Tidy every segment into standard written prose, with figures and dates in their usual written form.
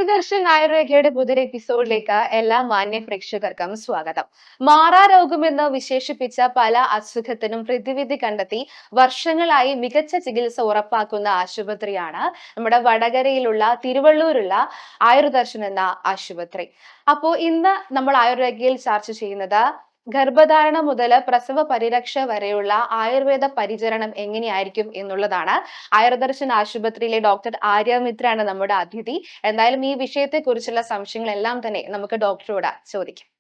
ആയുർദർശൻ ആയുർവേദയുടെ പുതിയ എപ്പിസോഡിലേക്ക് എല്ലാ മാന്യ പ്രേക്ഷകർക്കും സ്വാഗതം. മാറാരോഗമെന്ന് വിശേഷിപ്പിച്ച പല അസുഖത്തിനും പ്രതിവിധി കണ്ടെത്തി വർഷങ്ങളായി മികച്ച ചികിത്സ ഉറപ്പാക്കുന്ന ആശുപത്രിയാണ് നമ്മുടെ വടകരയിലുള്ള തിരുവള്ളൂരുള്ള ആയുർദർശൻ എന്ന ആശുപത്രി. അപ്പോ ഇന്ന് നമ്മൾ ആയുർവേദയിൽ ചർച്ച ചെയ്യുന്നത് ഗർഭധാരണം മുതൽ പ്രസവ പരിരക്ഷ വരെയുള്ള ആയുർവേദ പരിചരണം എങ്ങനെയായിരിക്കും എന്നുള്ളതാണ്. ആയുർദർശൻ ആശുപത്രിയിലെ ഡോക്ടർ ആര്യമിത്രയാണ് നമ്മുടെ അതിഥി. എന്തായാലും ഈ വിഷയത്തെ കുറിച്ചുള്ള സംശയങ്ങളെല്ലാം തന്നെ നമുക്ക് ഡോക്ടറോട് ചോദിക്കാം.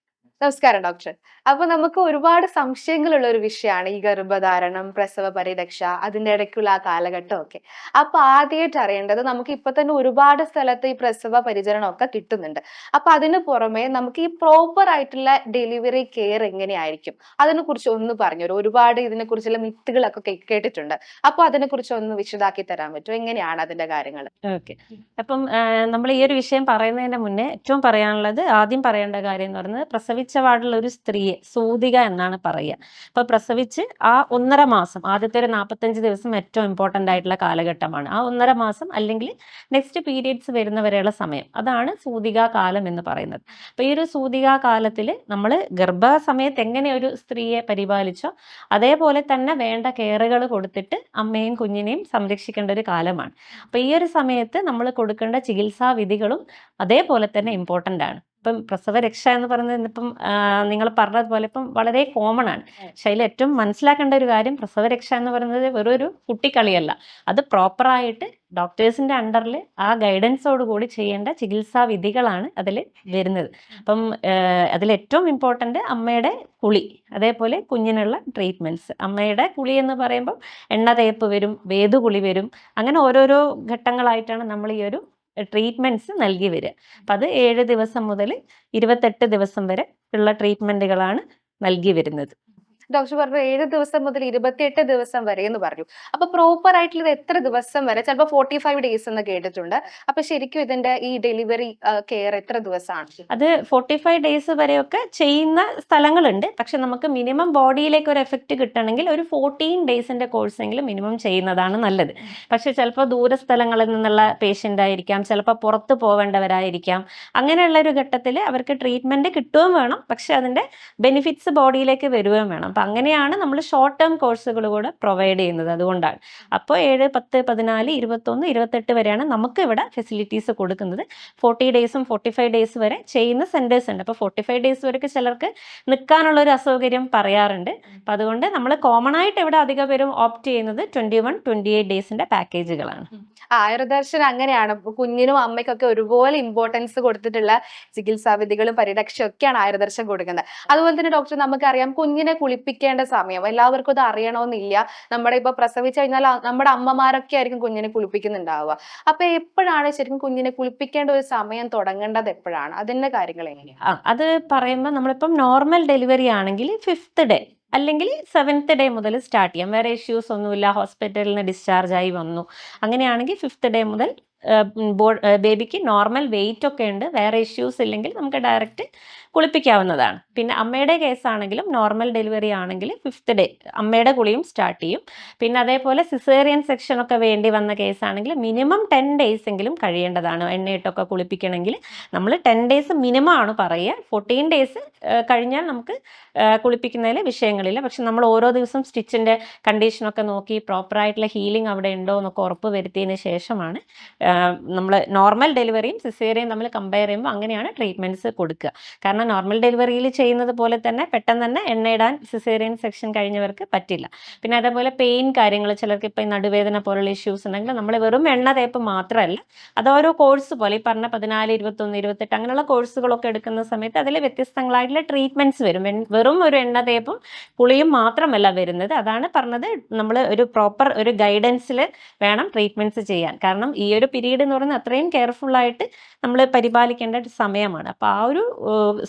നമസ്കാരം ഡോക്ടർ. അപ്പൊ നമുക്ക് ഒരുപാട് സംശയങ്ങളുള്ള ഒരു വിഷയമാണ് ഈ ഗർഭധാരണം, പ്രസവ പരിരക്ഷ, അതിന്റെ ഇടയ്ക്കുള്ള ആ കാലഘട്ടം ഒക്കെ. അപ്പൊ ആദ്യമായിട്ട് അറിയേണ്ടത്, നമുക്ക് ഇപ്പൊ തന്നെ ഒരുപാട് സ്ഥലത്ത് ഈ പ്രസവ പരിചരണം ഒക്കെ കിട്ടുന്നുണ്ട്. അപ്പൊ അതിന് പുറമെ നമുക്ക് ഈ പ്രോപ്പർ ആയിട്ടുള്ള ഡെലിവറി കെയർ എങ്ങനെയായിരിക്കും, അതിനെ കുറിച്ച് ഒന്ന് പറഞ്ഞു. ഒരുപാട് ഇതിനെ കുറിച്ചുള്ള മിത്തുകളൊക്കെ കേട്ടിട്ടുണ്ട്. അപ്പൊ അതിനെ കുറിച്ച് ഒന്ന് വിശദാക്കി തരാൻ പറ്റുമോ? എങ്ങനെയാണ് അതിന്റെ കാര്യങ്ങൾ? ഓക്കെ. അപ്പം നമ്മൾ ഈ ഒരു വിഷയം പറയുന്നതിന് മുന്നേ ആദ്യം പറയേണ്ട കാര്യം എന്ന് പറയുന്നത്, പ്രസവിച്ച പാടുള്ള ഒരു സ്ത്രീയെ സൂതിക എന്നാണ് പറയുക. അപ്പൊ പ്രസവിച്ച് ആ 1.5 മാസം, ആദ്യത്തെ ഒരു 45 ദിവസം ഏറ്റവും ഇമ്പോർട്ടൻ്റ് ആയിട്ടുള്ള കാലഘട്ടമാണ്. ആ 1.5 മാസം അല്ലെങ്കിൽ നെക്സ്റ്റ് പീരിയഡ്സ് വരുന്നവരെയുള്ള സമയം, അതാണ് സൂതികാ കാലം എന്ന് പറയുന്നത്. അപ്പൊ ഈ ഒരു സൂതികാ കാലത്തിൽ നമ്മൾ ഗർഭസമയത്ത് എങ്ങനെ ഒരു സ്ത്രീയെ പരിപാലിച്ചോ അതേപോലെ തന്നെ വേണ്ട കെയറുകൾ കൊടുത്തിട്ട് അമ്മയും കുഞ്ഞിനെയും സംരക്ഷിക്കേണ്ട ഒരു കാലമാണ്. അപ്പൊ ഈ ഒരു സമയത്ത് നമ്മൾ കൊടുക്കേണ്ട ചികിത്സാ വിധികളും അതേപോലെ തന്നെ ഇമ്പോർട്ടൻ്റ് ആണ്. ഇപ്പം പ്രസവരക്ഷ എന്ന് പറയുന്നത് ഇപ്പം നിങ്ങൾ പറഞ്ഞതുപോലെ ഇപ്പം വളരെ കോമൺ ആണ്. പക്ഷെ അതിൽ ഏറ്റവും മനസ്സിലാക്കേണ്ട ഒരു കാര്യം, പ്രസവരക്ഷ എന്ന് പറയുന്നത് വെറൊരു കുട്ടിക്കളിയല്ല. അത് പ്രോപ്പറായിട്ട് ഡോക്ടേഴ്സിന്റെ അണ്ടറിൽ ആ ഗൈഡൻസോട് കൂടി ചെയ്യേണ്ട ചികിത്സാ വിധികളാണ് അതിൽ വരുന്നത്. അപ്പം അതിൽ ഏറ്റവും ഇമ്പോർട്ടൻ്റ് അമ്മയുടെ കുളി, അതേപോലെ കുഞ്ഞിനുള്ള ട്രീറ്റ്മെൻറ്റ്സ്. അമ്മയുടെ കുളി എന്ന് പറയുമ്പോൾ എണ്ണ തേപ്പ് വരും, വേദുകുളി വരും, അങ്ങനെ ഓരോരോ ഘട്ടങ്ങളായിട്ടാണ് നമ്മൾ ഈ ഒരു ട്രീറ്റ്മെൻറ്റ്സ് നൽകി വരിക. അപ്പം അത് 7 ദിവസം മുതൽ 28 ദിവസം വരെ ഉള്ള ട്രീറ്റ്മെൻറ്റുകളാണ് നൽകി വരുന്നത്. ഡോക്ടർ പറഞ്ഞു 7 ദിവസം മുതൽ 28 ദിവസം വരെ എന്ന് പറഞ്ഞു. അപ്പൊ പ്രോപ്പർ ആയിട്ടുള്ളത് എത്ര ദിവസം വരെ? ചിലപ്പോൾ 45 ഡേയ്സ് എന്ന് കേട്ടിട്ടുണ്ട്. അപ്പൊ ശരിക്കും ഇതിന്റെ ഈ ഡെലിവറി കെയർ എത്ര ദിവസമാണ്? അത് 45 ഡേയ്സ് വരെയൊക്കെ ചെയ്യുന്ന സ്ഥലങ്ങളുണ്ട്. പക്ഷെ നമുക്ക് മിനിമം ബോഡിയിലേക്ക് ഒരു എഫക്റ്റ് കിട്ടണമെങ്കിൽ ഒരു 14 ഡേയ്സിന്റെ കോഴ്സ് എങ്കിലും മിനിമം ചെയ്യുന്നതാണ് നല്ലത്. പക്ഷെ ചിലപ്പോൾ ദൂര സ്ഥലങ്ങളിൽ നിന്നുള്ള പേഷ്യൻ്റ് ആയിരിക്കാം, ചിലപ്പോൾ പുറത്ത് പോവേണ്ടവരായിരിക്കാം. അങ്ങനെയുള്ള ഒരു ഘട്ടത്തിൽ അവർക്ക് ട്രീറ്റ്മെന്റ് കിട്ടുകയും വേണം, പക്ഷെ അതിന്റെ ബെനിഫിറ്റ്സ് ബോഡിയിലേക്ക് വരികയും വേണം. അപ്പം അങ്ങനെയാണ് നമ്മൾ ഷോർട്ട് ടേം കോഴ്സുകൾ കൂടെ പ്രൊവൈഡ് ചെയ്യുന്നത്. അതുകൊണ്ടാണ് അപ്പോൾ 7, 10, 14, 21, 28 വരെയാണ് നമുക്ക് ഇവിടെ ഫെസിലിറ്റീസ് കൊടുക്കുന്നത്. 40 ഡേയ്സും 45 ഡേയ്സ് വരെ ചെയ്യുന്ന സെൻറ്റേഴ്സ് ഉണ്ട്. അപ്പോൾ 45 ഡേയ്സ് വരെയൊക്കെ ചിലർക്ക് നിൽക്കാനുള്ള ഒരു അസൗകര്യം പറയാറുണ്ട്. അപ്പം അതുകൊണ്ട് നമ്മൾ കോമൺ ആയിട്ട് ഇവിടെ അധികം പേരും ഓപ്റ്റ് ചെയ്യുന്നത് 21, 28 ഡേയ്സിന്റെ പാക്കേജുകളാണ്. ആയുർദർശൻ അങ്ങനെയാണ്. കുഞ്ഞിനും അമ്മയ്ക്കൊക്കെ ഒരുപോലെ ഇമ്പോർട്ടൻസ് കൊടുത്തിട്ടുള്ള ചികിത്സാ വിധികളും പരിരക്ഷയും ഒക്കെയാണ് ആയുർദർശൻ കൊടുക്കുന്നത്. അതുപോലെ തന്നെ ഡോക്ടർ, നമുക്കറിയാം കുഞ്ഞിനെ കുളിപ്പിക്കേണ്ട സമയം എല്ലാവർക്കും ഇത് അറിയണമെന്നില്ല. നമ്മുടെ ഇപ്പൊ പ്രസവിച്ചു കഴിഞ്ഞാൽ നമ്മുടെ അമ്മമാരൊക്കെ ആയിരിക്കും കുഞ്ഞിനെ കുളിപ്പിക്കുന്നുണ്ടാവുക. അപ്പൊ എപ്പോഴാണ് ശരിക്കും കുഞ്ഞിനെ കുളിപ്പിക്കേണ്ട ഒരു സമയം തുടങ്ങേണ്ടത്? എപ്പോഴാണ് അതിന്റെ കാര്യങ്ങൾ എങ്ങനെയാണ്? അത് പറയുമ്പോൾ നമ്മളിപ്പം നോർമൽ ഡെലിവറി ആണെങ്കിൽ 5th ഡേ അല്ലെങ്കിൽ 7th ഡേ മുതൽ സ്റ്റാർട്ട് ചെയ്യാം. വേറെ ഇഷ്യൂസ് ഒന്നുമില്ല, ഹോസ്പിറ്റലിൽ നിന്ന് ഡിസ്ചാർജ് ആയി വന്നു, അങ്ങനെയാണെങ്കിൽ 5th ഡേ മുതൽ ബേബിക്ക് നോർമൽ വെയിറ്റ് ഒക്കെ ഉണ്ട്, വേറെ ഇഷ്യൂസ് ഇല്ലെങ്കിൽ നമുക്ക് ഡയറക്റ്റ് കുളിപ്പിക്കാവുന്നതാണ്. പിന്നെ അമ്മയുടെ കേസാണെങ്കിലും നോർമൽ ഡെലിവറി ആണെങ്കിൽ 5th ഡേ അമ്മയുടെ കുളിയും സ്റ്റാർട്ട് ചെയ്യും. പിന്നെ അതേപോലെ സിസേറിയൻ സെക്ഷൻ ഒക്കെ വേണ്ടി വന്ന കേസാണെങ്കിൽ മിനിമം 10 ഡേയ്സ് എങ്കിലും കഴിയേണ്ടതാണ്. എണ്ണയിട്ടൊക്കെ കുളിപ്പിക്കണമെങ്കിൽ നമ്മൾ 10 ഡേയ്സ് മിനിമം ആണ് പറയുക. 14 ഡേയ്സ് കഴിഞ്ഞാൽ നമുക്ക് കുളിപ്പിക്കുന്നതിൽ വിഷയങ്ങളില്ല. പക്ഷെ നമ്മൾ ഓരോ ദിവസം സ്റ്റിച്ചിൻ്റെ കണ്ടീഷനൊക്കെ നോക്കി പ്രോപ്പറായിട്ടുള്ള ഹീലിംഗ് അവിടെ ഉണ്ടോ എന്നൊക്കെ ഉറപ്പ് വരുത്തിയതിന് ശേഷമാണ് നമ്മൾ നോർമൽ ഡെലിവറിയും സിസേറിയൻ നമ്മൾ കമ്പയർ ചെയ്യുമ്പോൾ അങ്ങനെയാണ് ട്രീറ്റ്മെൻറ്റ്സ് കൊടുക്കുക. കാരണം നോർമൽ ഡെലിവറിയിൽ ചെയ്യുന്നത് പോലെ തന്നെ പെട്ടെന്ന് തന്നെ എണ്ണയിടാൻ സിസേറിയൻ സെക്ഷൻ കഴിഞ്ഞവർക്ക് പറ്റില്ല. പിന്നെ അതേപോലെ പെയിൻ കാര്യങ്ങൾ, ചിലർക്ക് ഇപ്പം നടുവേദന പോലുള്ള ഇഷ്യൂസ് ഉണ്ടെങ്കിൽ നമ്മൾ വെറും എണ്ണ തേപ്പ് മാത്രമല്ല, അത് ഓരോ കോഴ്സ് പോലെ ഈ പറഞ്ഞ 14, 21, 28 അങ്ങനെയുള്ള കോഴ്സുകളൊക്കെ എടുക്കുന്ന സമയത്ത് അതിൽ വ്യത്യസ്തങ്ങളായിട്ടുള്ള ട്രീറ്റ്മെൻറ്റ്സ് വരും. വെറും ഒരു എണ്ണ തേപ്പും കുളിയും മാത്രമല്ല വരുന്നത്. അതാണ് പറഞ്ഞത്, നമ്മൾ ഒരു പ്രോപ്പർ ഒരു ഗൈഡൻസിൽ വേണം ട്രീറ്റ്മെൻറ്റ്സ് ചെയ്യാൻ. കാരണം ഈ ഒരു പീരീഡ് എന്ന് പറയുന്നത് അത്രയും കെയർഫുള്ളായിട്ട് നമ്മൾ പരിപാലിക്കേണ്ട ഒരു സമയമാണ്. അപ്പോൾ ആ ഒരു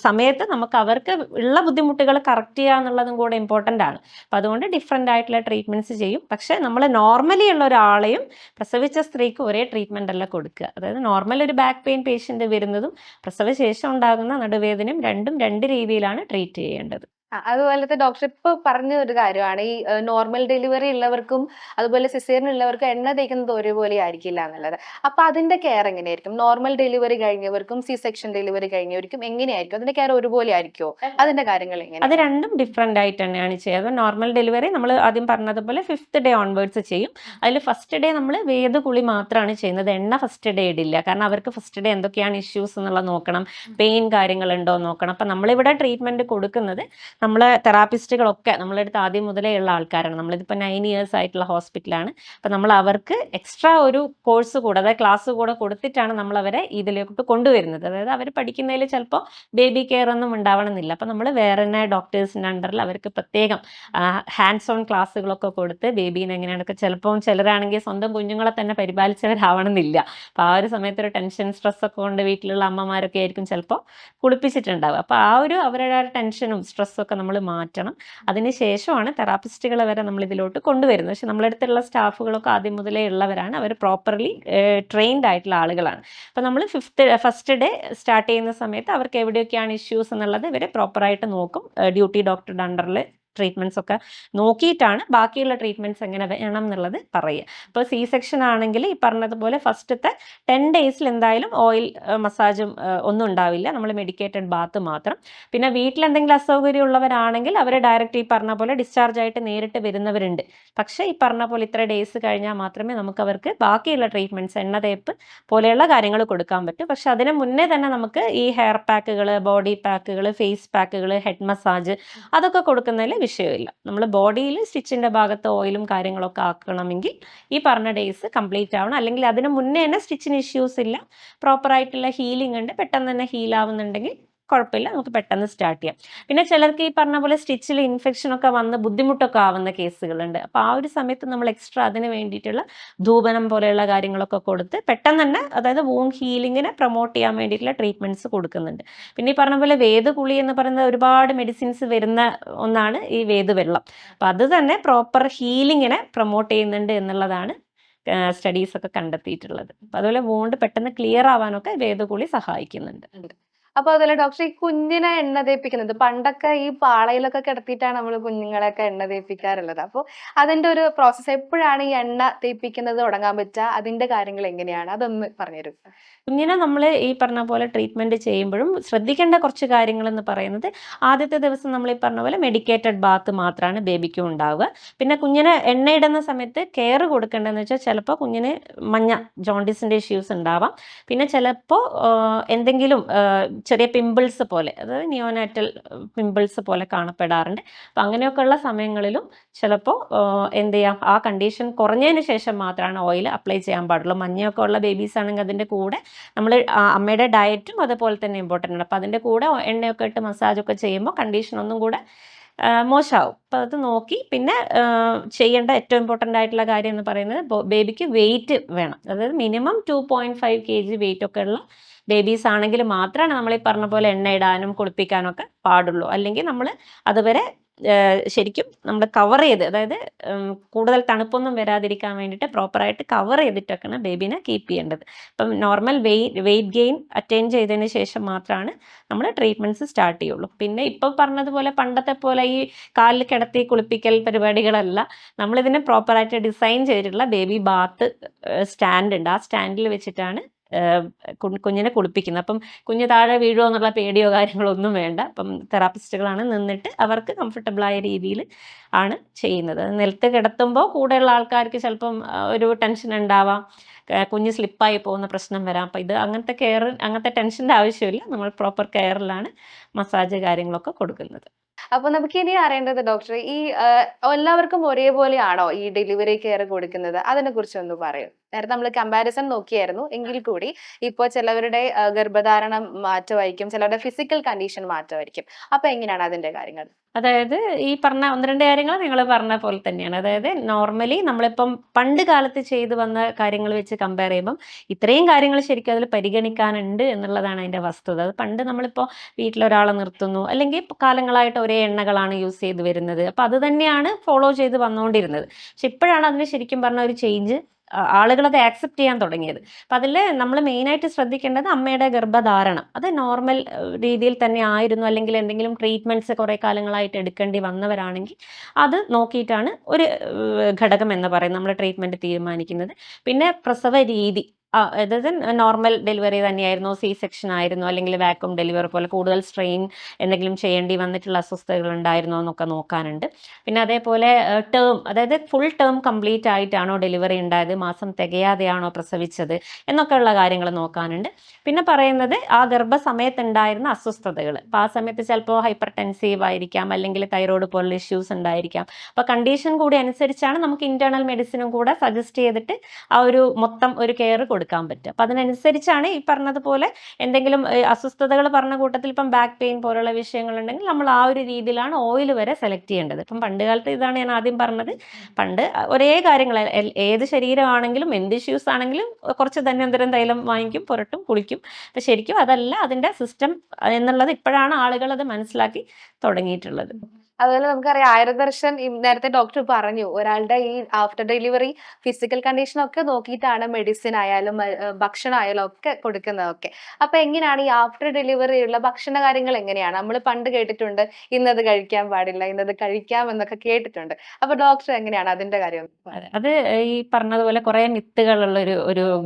സമയത്ത് നമുക്ക് അവർക്ക് ഉള്ള ബുദ്ധിമുട്ടുകൾ കറക്റ്റ് ചെയ്യുക എന്നുള്ളതും കൂടെ ഇമ്പോർട്ടൻ്റ് ആണ്. അപ്പോൾ അതുകൊണ്ട് ഡിഫറെൻ്റ് ആയിട്ടുള്ള ട്രീറ്റ്മെൻറ്റ്സ് ചെയ്യും. പക്ഷേ നമ്മൾ നോർമലി ഉള്ള ഒരാളെയും പ്രസവിച്ച സ്ത്രീക്ക് ഒരേ ട്രീറ്റ്മെൻ്റ് അല്ല കൊടുക്കുക. അതായത് നോർമൽ ഒരു ബാക്ക് പെയിൻ പേഷ്യൻ്റ് വരുന്നതും പ്രസവശേഷം ഉണ്ടാകുന്ന നടുവേദനയും രണ്ടും 2 രീതിയിലാണ് ട്രീറ്റ് ചെയ്യേണ്ടത്. അതുപോലത്തെ ഡോക്ടർ ഇപ്പൊ പറഞ്ഞ ഒരു കാര്യമാണ് ഈ നോർമൽ ഡെലിവറി ഉള്ളവർക്കും അതുപോലെ സിസേറിയൻ ഉള്ളവർക്കും എണ്ണ തേക്കുന്നത് ഒരേപോലെ ആയിരിക്കില്ല എന്നുള്ളത്. അപ്പൊ അതിന്റെ കെയർ എങ്ങനെയായിരിക്കും? നോർമൽ ഡെലിവറി കഴിഞ്ഞവർക്കും സി സെക്ഷൻ ഡെലിവറി കഴിഞ്ഞവർക്കും എങ്ങനെയായിരിക്കും അതിന്റെ കെയർ ഒരുപോലെ ആയിരിക്കുമോ? അതിന്റെ കാര്യങ്ങൾ അത് എങ്ങനെയാണ്? രണ്ടും ഡിഫറെൻ്റ് ആയിട്ട് തന്നെയാണ് ചെയ്യുക. നോർമൽ ഡെലിവറി നമ്മൾ ആദ്യം പറഞ്ഞതുപോലെ 5th ഡേ ഓൺവേർഡ്സ് ചെയ്യും. അതിൽ ഫസ്റ്റ് ഡേ നമ്മൾ വേദകുളി മാത്രമാണ് ചെയ്യുന്നത്. എണ്ണ ഫസ്റ്റ് ഡേ ഇടില്ല. കാരണം അവർക്ക് ഫസ്റ്റ് ഡേ എന്തൊക്കെയാണ് ഇഷ്യൂസ് എന്നുള്ളത് നോക്കണം, പെയിൻ കാര്യങ്ങളുണ്ടോ നോക്കണം. അപ്പം നമ്മളിവിടെ ട്രീറ്റ്മെൻറ്റ് കൊടുക്കുന്നത് നമ്മളെ തെറാപ്പിസ്റ്റുകളൊക്കെ നമ്മളെ അടുത്ത് ആദ്യം മുതലേ ഉള്ള ആൾക്കാരാണ്. നമ്മളിതിപ്പോൾ 9 ഇയേഴ്സ് ആയിട്ടുള്ള ഹോസ്പിറ്റലാണ്. അപ്പം നമ്മൾ അവർക്ക് എക്സ്ട്രാ ഒരു കോഴ്സ് കൂടെ, അതായത് ക്ലാസ് കൂടെ കൊടുത്തിട്ടാണ് നമ്മൾ അവരെ ഇതിലേക്ക് കൊണ്ടുവരുന്നത്. അതായത് അവർ പഠിക്കുന്നതിൽ ചിലപ്പോൾ ബേബി കെയർ ഒന്നും ഉണ്ടാവണമെന്നില്ല. അപ്പം നമ്മൾ വേറെ തന്നെ ഡോക്ടേഴ്സിൻ്റെ അണ്ടറിൽ അവർക്ക് പ്രത്യേകം ഹാൻഡ്സ് ഓൺ ക്ലാസ്സുകളൊക്കെ കൊടുത്ത് ബേബീനെ എങ്ങനെയാണൊക്കെ, ചിലപ്പോൾ ചിലരാണെങ്കിൽ സ്വന്തം കുഞ്ഞുങ്ങളെ തന്നെ പരിപാലിച്ചവരാവണമെന്നില്ല. അപ്പോൾ ആ ഒരു സമയത്ത് ഒരു ടെൻഷൻ സ്ട്രെസ്സൊക്കെ കൊണ്ട് വീട്ടിലുള്ള അമ്മമാരൊക്കെ ആയിരിക്കും ചിലപ്പോൾ കുളിപ്പിച്ചിട്ടുണ്ടാവുക. അപ്പോൾ ആ ഒരു അവരുടെ ടെൻഷനും സ്ട്രെസ്സൊക്കെ നമ്മൾ മാറ്റണം. അതിന് ശേഷമാണ് തെറാപ്പിസ്റ്റുകളെ വരെ നമ്മൾ ഇതിലോട്ട് കൊണ്ടുവരുന്നത്. പക്ഷെ നമ്മുടെ അടുത്തുള്ള സ്റ്റാഫുകളൊക്കെ ആദ്യം മുതലേ ഉള്ളവരാണ്. അവർ പ്രോപ്പർലി ട്രെയിൻഡ് ആയിട്ടുള്ള ആളുകളാണ്. അപ്പോൾ നമ്മൾ ഫസ്റ്റ് ഡേ സ്റ്റാർട്ട് ചെയ്യുന്ന സമയത്ത് അവർക്ക് എവിടെയൊക്കെയാണ് ഇഷ്യൂസ് എന്നുള്ളത് ഇവർ പ്രോപ്പറായിട്ട് നോക്കും. ഡ്യൂട്ടി ഡോക്ടറുടെ അണ്ടറിൽ ട്രീറ്റ്മെൻറ്റ്സ് ഒക്കെ നോക്കിയിട്ടാണ് ബാക്കിയുള്ള ട്രീറ്റ്മെൻറ്റ്സ് എങ്ങനെ വേണം എന്നുള്ളത് പറയുക. ഇപ്പോൾ സി സെക്ഷൻ ആണെങ്കിൽ ഈ പറഞ്ഞതുപോലെ ഫസ്റ്റത്തെ 10 ഡേയ്സിൽ എന്തായാലും ഓയിൽ മസാജും ഒന്നും ഉണ്ടാവില്ല. നമ്മൾ മെഡിക്കേറ്റഡ് ബാത്ത് മാത്രം. പിന്നെ വീട്ടിൽ എന്തെങ്കിലും അസൗകര്യം ഉള്ളവരാണെങ്കിൽ അവർ ഡയറക്റ്റ് ഈ പറഞ്ഞ പോലെ ഡിസ്ചാർജ് ആയിട്ട് നേരിട്ട് വരുന്നവരുണ്ട്. പക്ഷേ ഈ പറഞ്ഞ പോലെ ഇത്ര ഡേയ്സ് കഴിഞ്ഞാൽ മാത്രമേ നമുക്ക് അവർക്ക് ബാക്കിയുള്ള ട്രീറ്റ്മെൻറ്റ്സ്, എണ്ണ തേപ്പ് പോലെയുള്ള കാര്യങ്ങൾ കൊടുക്കാൻ പറ്റും. പക്ഷെ അതിന് മുന്നേ തന്നെ നമുക്ക് ഈ ഹെയർ പാക്കുകൾ, ബോഡി പാക്കുകൾ, ഫേസ് പാക്കുകൾ, ഹെഡ് മസാജ് അതൊക്കെ കൊടുക്കുന്നതിൽ വിഷയമില്ല. നമ്മൾ ബോഡിയിൽ സ്റ്റിച്ചിൻ്റെ ഭാഗത്ത് ഓയിലും കാര്യങ്ങളൊക്കെ ആക്കണമെങ്കിൽ ഈ പറഞ്ഞ ഡേയ്സ് കംപ്ലീറ്റ് ആവണം. അല്ലെങ്കിൽ അതിന് മുന്നേ തന്നെ സ്റ്റിച്ചിന് ഇഷ്യൂസ് ഇല്ല, പ്രോപ്പറായിട്ടുള്ള ഹീലിംഗ് ഉണ്ട്, പെട്ടെന്ന് തന്നെ ഹീൽ ആവുന്നുണ്ടെങ്കിൽ കുഴപ്പമില്ല, നമുക്ക് പെട്ടെന്ന് സ്റ്റാർട്ട് ചെയ്യാം. പിന്നെ ചിലർക്ക് ഈ പറഞ്ഞ പോലെ സ്റ്റിച്ചിൽ ഇൻഫെക്ഷനൊക്കെ വന്ന് ബുദ്ധിമുട്ടൊക്കെ ആവുന്ന കേസുകളുണ്ട്. അപ്പോൾ ആ ഒരു സമയത്ത് നമ്മൾ എക്സ്ട്രാ അതിന് വേണ്ടിയിട്ടുള്ള ധൂപനം പോലെയുള്ള കാര്യങ്ങളൊക്കെ കൊടുത്ത് പെട്ടെന്ന് തന്നെ, അതായത് വൂണ്ട് ഹീലിങ്ങിനെ പ്രൊമോട്ട് ചെയ്യാൻ വേണ്ടിയിട്ടുള്ള ട്രീറ്റ്മെൻറ്റ്സ് കൊടുക്കുന്നുണ്ട്. പിന്നെ ഈ പറഞ്ഞ പോലെ വേദകുളി എന്ന് പറയുന്നത് ഒരുപാട് മെഡിസിൻസ് വരുന്ന ഒന്നാണ് ഈ വേദവെള്ളം. അപ്പം അത് തന്നെ പ്രോപ്പർ ഹീലിങ്ങിനെ പ്രൊമോട്ട് ചെയ്യുന്നുണ്ട് എന്നുള്ളതാണ് സ്റ്റഡീസൊക്കെ കണ്ടെത്തിയിട്ടുള്ളത്. അപ്പം അതുപോലെ വൂണ്ട് പെട്ടെന്ന് ക്ലിയർ ആവാനൊക്കെ വേദകുളി സഹായിക്കുന്നുണ്ട്. അപ്പൊ അതുപോലെ ഡോക്ടർ ഈ കുഞ്ഞിനെ എണ്ണ തേപ്പിക്കുന്നത് പണ്ടൊക്കെ ഈ പാളയിലൊക്കെ കിടത്തിയിട്ടാണ് നമ്മൾ കുഞ്ഞുങ്ങളെയൊക്കെ എണ്ണ തേപ്പിക്കാറുള്ളത്. അപ്പോൾ അതിന്റെ ഒരു പ്രോസസ്സ് എപ്പോഴാണ് ഈ എണ്ണ തേപ്പിക്കുന്നത് തുടങ്ങാൻ പറ്റുക? അതിന്റെ കാര്യങ്ങൾ എങ്ങനെയാണ്? അതൊന്ന് പറഞ്ഞുതരൂ. കുഞ്ഞിനെ നമ്മൾ ഈ പറഞ്ഞ പോലെ ട്രീറ്റ്മെൻറ്റ് ചെയ്യുമ്പോഴും ശ്രദ്ധിക്കേണ്ട കുറച്ച് കാര്യങ്ങളെന്ന് പറയുന്നത്, ആദ്യത്തെ ദിവസം നമ്മൾ ഈ പറഞ്ഞ പോലെ മെഡിക്കേറ്റഡ് ബാത്ത് മാത്രമാണ് ബേബിക്കും ഉണ്ടാവുക. പിന്നെ കുഞ്ഞിനെ എണ്ണയിടുന്ന സമയത്ത് കെയർ കൊടുക്കേണ്ടതെന്ന് വെച്ചാൽ ചിലപ്പോൾ കുഞ്ഞിന് മഞ്ഞ ജോണ്ടിസിൻ്റെ ഇഷ്യൂസ് ഉണ്ടാവാം. പിന്നെ ചിലപ്പോൾ എന്തെങ്കിലും ചെറിയ പിമ്പിൾസ് പോലെ, അതായത് നിയോനാറ്റൽ പിമ്പിൾസ് പോലെ കാണപ്പെടാറുണ്ട്. അപ്പം അങ്ങനെയൊക്കെയുള്ള സമയങ്ങളിലും ചിലപ്പോൾ എന്ത് ചെയ്യാം, ആ കണ്ടീഷൻ കുറഞ്ഞതിന് ശേഷം മാത്രമാണ് ഓയിൽ അപ്ലൈ ചെയ്യാൻ പാടുള്ളൂ. മഞ്ഞയൊക്കെ ഉള്ള ബേബീസ് ആണെങ്കിൽ അതിൻ്റെ കൂടെ നമ്മൾ അമ്മയുടെ ഡയറ്റും അതുപോലെ തന്നെ ഇമ്പോർട്ടൻ്റ് ആണ്. അപ്പോൾ അതിൻ്റെ കൂടെ എണ്ണയൊക്കെ ഇട്ട് മസാജൊക്കെ ചെയ്യുമ്പോൾ കണ്ടീഷൻ ഒന്നും കൂടെ മോശമാവും. അപ്പോൾ അത് നോക്കി പിന്നെ ചെയ്യേണ്ട ഏറ്റവും ഇമ്പോർട്ടൻ്റ് ആയിട്ടുള്ള കാര്യം എന്ന് പറയുന്നത് ബേബിക്ക് വെയിറ്റ് വേണം. അതായത് മിനിമം 2.5 kg വെയിറ്റ് ഒക്കെ ഉള്ള ബേബീസ് ആണെങ്കിൽ മാത്രമാണ് നമ്മൾ ഈ പറഞ്ഞ പോലെ എണ്ണ ഇടാനും കുളിപ്പിക്കാനും ഒക്കെ പാടുള്ളൂ. അല്ലെങ്കിൽ നമ്മൾ അതുവരെ ശരിക്കും നമ്മൾ കവർ ചെയ്ത്, അതായത് കൂടുതൽ തണുപ്പൊന്നും വരാതിരിക്കാൻ വേണ്ടിയിട്ട് പ്രോപ്പറായിട്ട് കവർ ചെയ്തിട്ടൊക്കെയാണ് ബേബീനെ കീപ്പ് ചെയ്യേണ്ടത്. അപ്പം നോർമൽ വെയിറ്റ് ഗെയിൻ അറ്റൈൻ ചെയ്തതിന് ശേഷം മാത്രമാണ് നമ്മൾ ട്രീറ്റ്മെൻറ്റ്സ് സ്റ്റാർട്ട് ചെയ്യുള്ളൂ. പിന്നെ ഇപ്പോൾ പറഞ്ഞതുപോലെ പണ്ടത്തെ പോലെ ഈ കാലിൽ കിടത്തി കുളിപ്പിക്കൽ പരിപാടികളല്ല. നമ്മളിതിനെ പ്രോപ്പറായിട്ട് ഡിസൈൻ ചെയ്തിട്ടുള്ള ബേബി ബാത്ത് സ്റ്റാൻഡ് ഉണ്ട്. ആ സ്റ്റാൻഡിൽ വെച്ചിട്ടാണ് കുഞ്ഞിനെ കുളിപ്പിക്കുന്നത്. അപ്പം കുഞ്ഞ് താഴെ വീഴുമോ എന്നുള്ള പേടിയോ കാര്യങ്ങളോ ഒന്നും വേണ്ട. അപ്പം തെറാപ്പിസ്റ്റുകളാണ് നിന്നിട്ട് അവർക്ക് കംഫർട്ടബിളായ രീതിയിൽ ആണ് ചെയ്യുന്നത്. നിലത്ത് കിടത്തുമ്പോൾ കൂടെയുള്ള ആൾക്കാർക്ക് ചിലപ്പം ഒരു ടെൻഷൻ ഉണ്ടാവാം, കുഞ്ഞ് സ്ലിപ്പായി പോകുന്ന പ്രശ്നം വരാം. അപ്പം ഇത് അങ്ങനത്തെ ടെൻഷൻ്റെ ആവശ്യമില്ല. നമ്മൾ പ്രോപ്പർ കെയറിലാണ് മസാജ് കാര്യങ്ങളൊക്കെ കൊടുക്കുന്നത്. അപ്പൊ നമുക്ക് ഇനി അറിയേണ്ടത് ഡോക്ടർ, ഈ എല്ലാവർക്കും ഒരേപോലെയാണോ ഈ ഡെലിവറി കെയർ കൊടുക്കുന്നത്? അതിനെ കുറിച്ച് ഒന്ന് പറയൂ. നേരത്തെ നമ്മൾ കമ്പാരിസൺ നോക്കിയായിരുന്നു, എങ്കിൽ കൂടി ഇപ്പോൾ ചിലവരുടെ ഗർഭധാരണം മാറ്റമായിരിക്കും, ചിലവരുടെ ഫിസിക്കൽ കണ്ടീഷൻ മാറ്റമായിരിക്കും. അപ്പൊ എങ്ങനെയാണ് അതിന്റെ കാര്യങ്ങൾ? അതായത് ഈ പറഞ്ഞ 1-2 കാര്യങ്ങൾ നിങ്ങൾ പറഞ്ഞ പോലെ തന്നെയാണ്. അതായത് നോർമലി നമ്മളിപ്പം പണ്ട് കാലത്ത് ചെയ്തു വന്ന കാര്യങ്ങൾ വെച്ച് കമ്പയർ ചെയ്യുമ്പം ഇത്രയും കാര്യങ്ങൾ ശരിക്കും അതിൽ പരിഗണിക്കാനുണ്ട് എന്നുള്ളതാണ് അതിൻ്റെ വസ്തുത. അത് പണ്ട് നമ്മളിപ്പോൾ വീട്ടിലൊരാളെ നിർത്തുന്നു, അല്ലെങ്കിൽ കാലങ്ങളായിട്ട് ഒരേ എണ്ണകളാണ് യൂസ് ചെയ്ത് വരുന്നത്. അപ്പോൾ അത് തന്നെയാണ് ഫോളോ ചെയ്ത് വന്നുകൊണ്ടിരുന്നത്. പക്ഷെ ഇപ്പോഴാണ് അതിന് ശരിക്കും പറഞ്ഞ ഒരു ചേഞ്ച് ആളുകൾ അത് ആക്സെപ്റ്റ് ചെയ്യാൻ തുടങ്ങിയത്. അപ്പം അതിൽ നമ്മൾ മെയിനായിട്ട് ശ്രദ്ധിക്കേണ്ടത് അമ്മയുടെ ഗർഭധാരണം അത് നോർമൽ രീതിയിൽ തന്നെ ആയിരുന്നു, അല്ലെങ്കിൽ എന്തെങ്കിലും ട്രീറ്റ്മെൻറ്റ്സ് കുറേ കാലങ്ങളായിട്ട് എടുക്കേണ്ടി വന്നവരാണെങ്കിൽ അത് നോക്കിയിട്ടാണ് ഒരു ഘടകം എന്ന് പറയുന്നത് നമ്മൾ ട്രീറ്റ്മെൻറ്റ് തീരുമാനിക്കുന്നത്. പിന്നെ പ്രസവ രീതി, അതായത് നോർമൽ ഡെലിവറി തന്നെയായിരുന്നോ, സി സെക്ഷൻ ആയിരുന്നോ, അല്ലെങ്കിൽ വാക്വം ഡെലിവറി പോലെ കൂടുതൽ സ്ട്രെയിൻ എന്തെങ്കിലും ചെയ്യേണ്ടി വന്നിട്ടുള്ള അസ്വസ്ഥതകൾ ഉണ്ടായിരുന്നോ എന്നൊക്കെ നോക്കാനുണ്ട്. പിന്നെ അതേപോലെ ടേം, അതായത് ഫുൾ ടേം കംപ്ലീറ്റ് ആയിട്ടാണോ ഡെലിവറി ഉണ്ടായത്, മാസം തികയാതെയാണോ പ്രസവിച്ചത് എന്നൊക്കെയുള്ള കാര്യങ്ങൾ നോക്കാനുണ്ട്. പിന്നെ പറയുന്നത് ആ ഗർഭസമയത്ത് ഉണ്ടായിരുന്ന അസ്വസ്ഥതകൾ. അപ്പോൾ ആ സമയത്ത് ചിലപ്പോൾ ഹൈപ്പർ ടെൻസീവ് ആയിരിക്കാം, അല്ലെങ്കിൽ തൈറോയ്ഡ് പോലുള്ള ഇഷ്യൂസ് ഉണ്ടായിരിക്കാം. അപ്പോൾ കണ്ടീഷൻ കൂടി അനുസരിച്ചാണ് നമുക്ക് ഇന്റേണൽ മെഡിസിനും കൂടെ സജസ്റ്റ് ചെയ്തിട്ട് ആ ഒരു മൊത്തം ഒരു കെയർ കൊടുക്കാൻ പറ്റും. അപ്പം അതിനനുസരിച്ചാണ് ഈ പറഞ്ഞതുപോലെ എന്തെങ്കിലും അസ്വസ്ഥതകൾ പറഞ്ഞ കൂട്ടത്തിൽ ഇപ്പം ബാക്ക് പെയിൻ പോലുള്ള വിഷയങ്ങളുണ്ടെങ്കിൽ നമ്മൾ ആ ഒരു രീതിയിലാണ് ഓയിൽ വരെ സെലക്ട് ചെയ്യേണ്ടത്. ഇപ്പം പണ്ട് കാലത്ത് ഇതാണ് ഞാൻ ആദ്യം പറഞ്ഞത്, പണ്ട് ഒരേ കാര്യങ്ങൾ ഏത് ശരീരമാണെങ്കിലും എന്ത് ഇഷ്യൂസ് ആണെങ്കിലും കുറച്ച് ധന്വന്തരം തൈലം വാങ്ങിക്കും, പുരട്ടും, കുളിക്കും. അപ്പം ശരിക്കും അതല്ല അതിൻ്റെ സിസ്റ്റം എന്നുള്ളത് ഇപ്പോഴാണ് ആളുകൾ അത് മനസ്സിലാക്കി തുടങ്ങിയിട്ടുള്ളത്. അതുപോലെ നമുക്കറിയാം ആയുർദർശൻ നേരത്തെ ഡോക്ടർ പറഞ്ഞു ഒരാളുടെ ഈ ആഫ്റ്റർ ഡെലിവറി ഫിസിക്കൽ കണ്ടീഷൻ ഒക്കെ നോക്കിയിട്ടാണ് മെഡിസിൻ ആയാലും ഭക്ഷണം ആയാലും ഒക്കെ കൊടുക്കുന്നതൊക്കെ. അപ്പൊ എങ്ങനെയാണ് ഈ ആഫ്റ്റർ ഡെലിവറി ഉള്ള ഭക്ഷണ കാര്യങ്ങൾ എങ്ങനെയാണ്? നമ്മൾ പണ്ട് കേട്ടിട്ടുണ്ട് ഇന്നത് കഴിക്കാൻ പാടില്ല, ഇന്നത് കഴിക്കാം എന്നൊക്കെ കേട്ടിട്ടുണ്ട്. അപ്പൊ ഡോക്ടർ എങ്ങനെയാണ് അതിന്റെ കാര്യം? അത് ഈ പറഞ്ഞതുപോലെ കുറെ മിത്തുകളുള്ള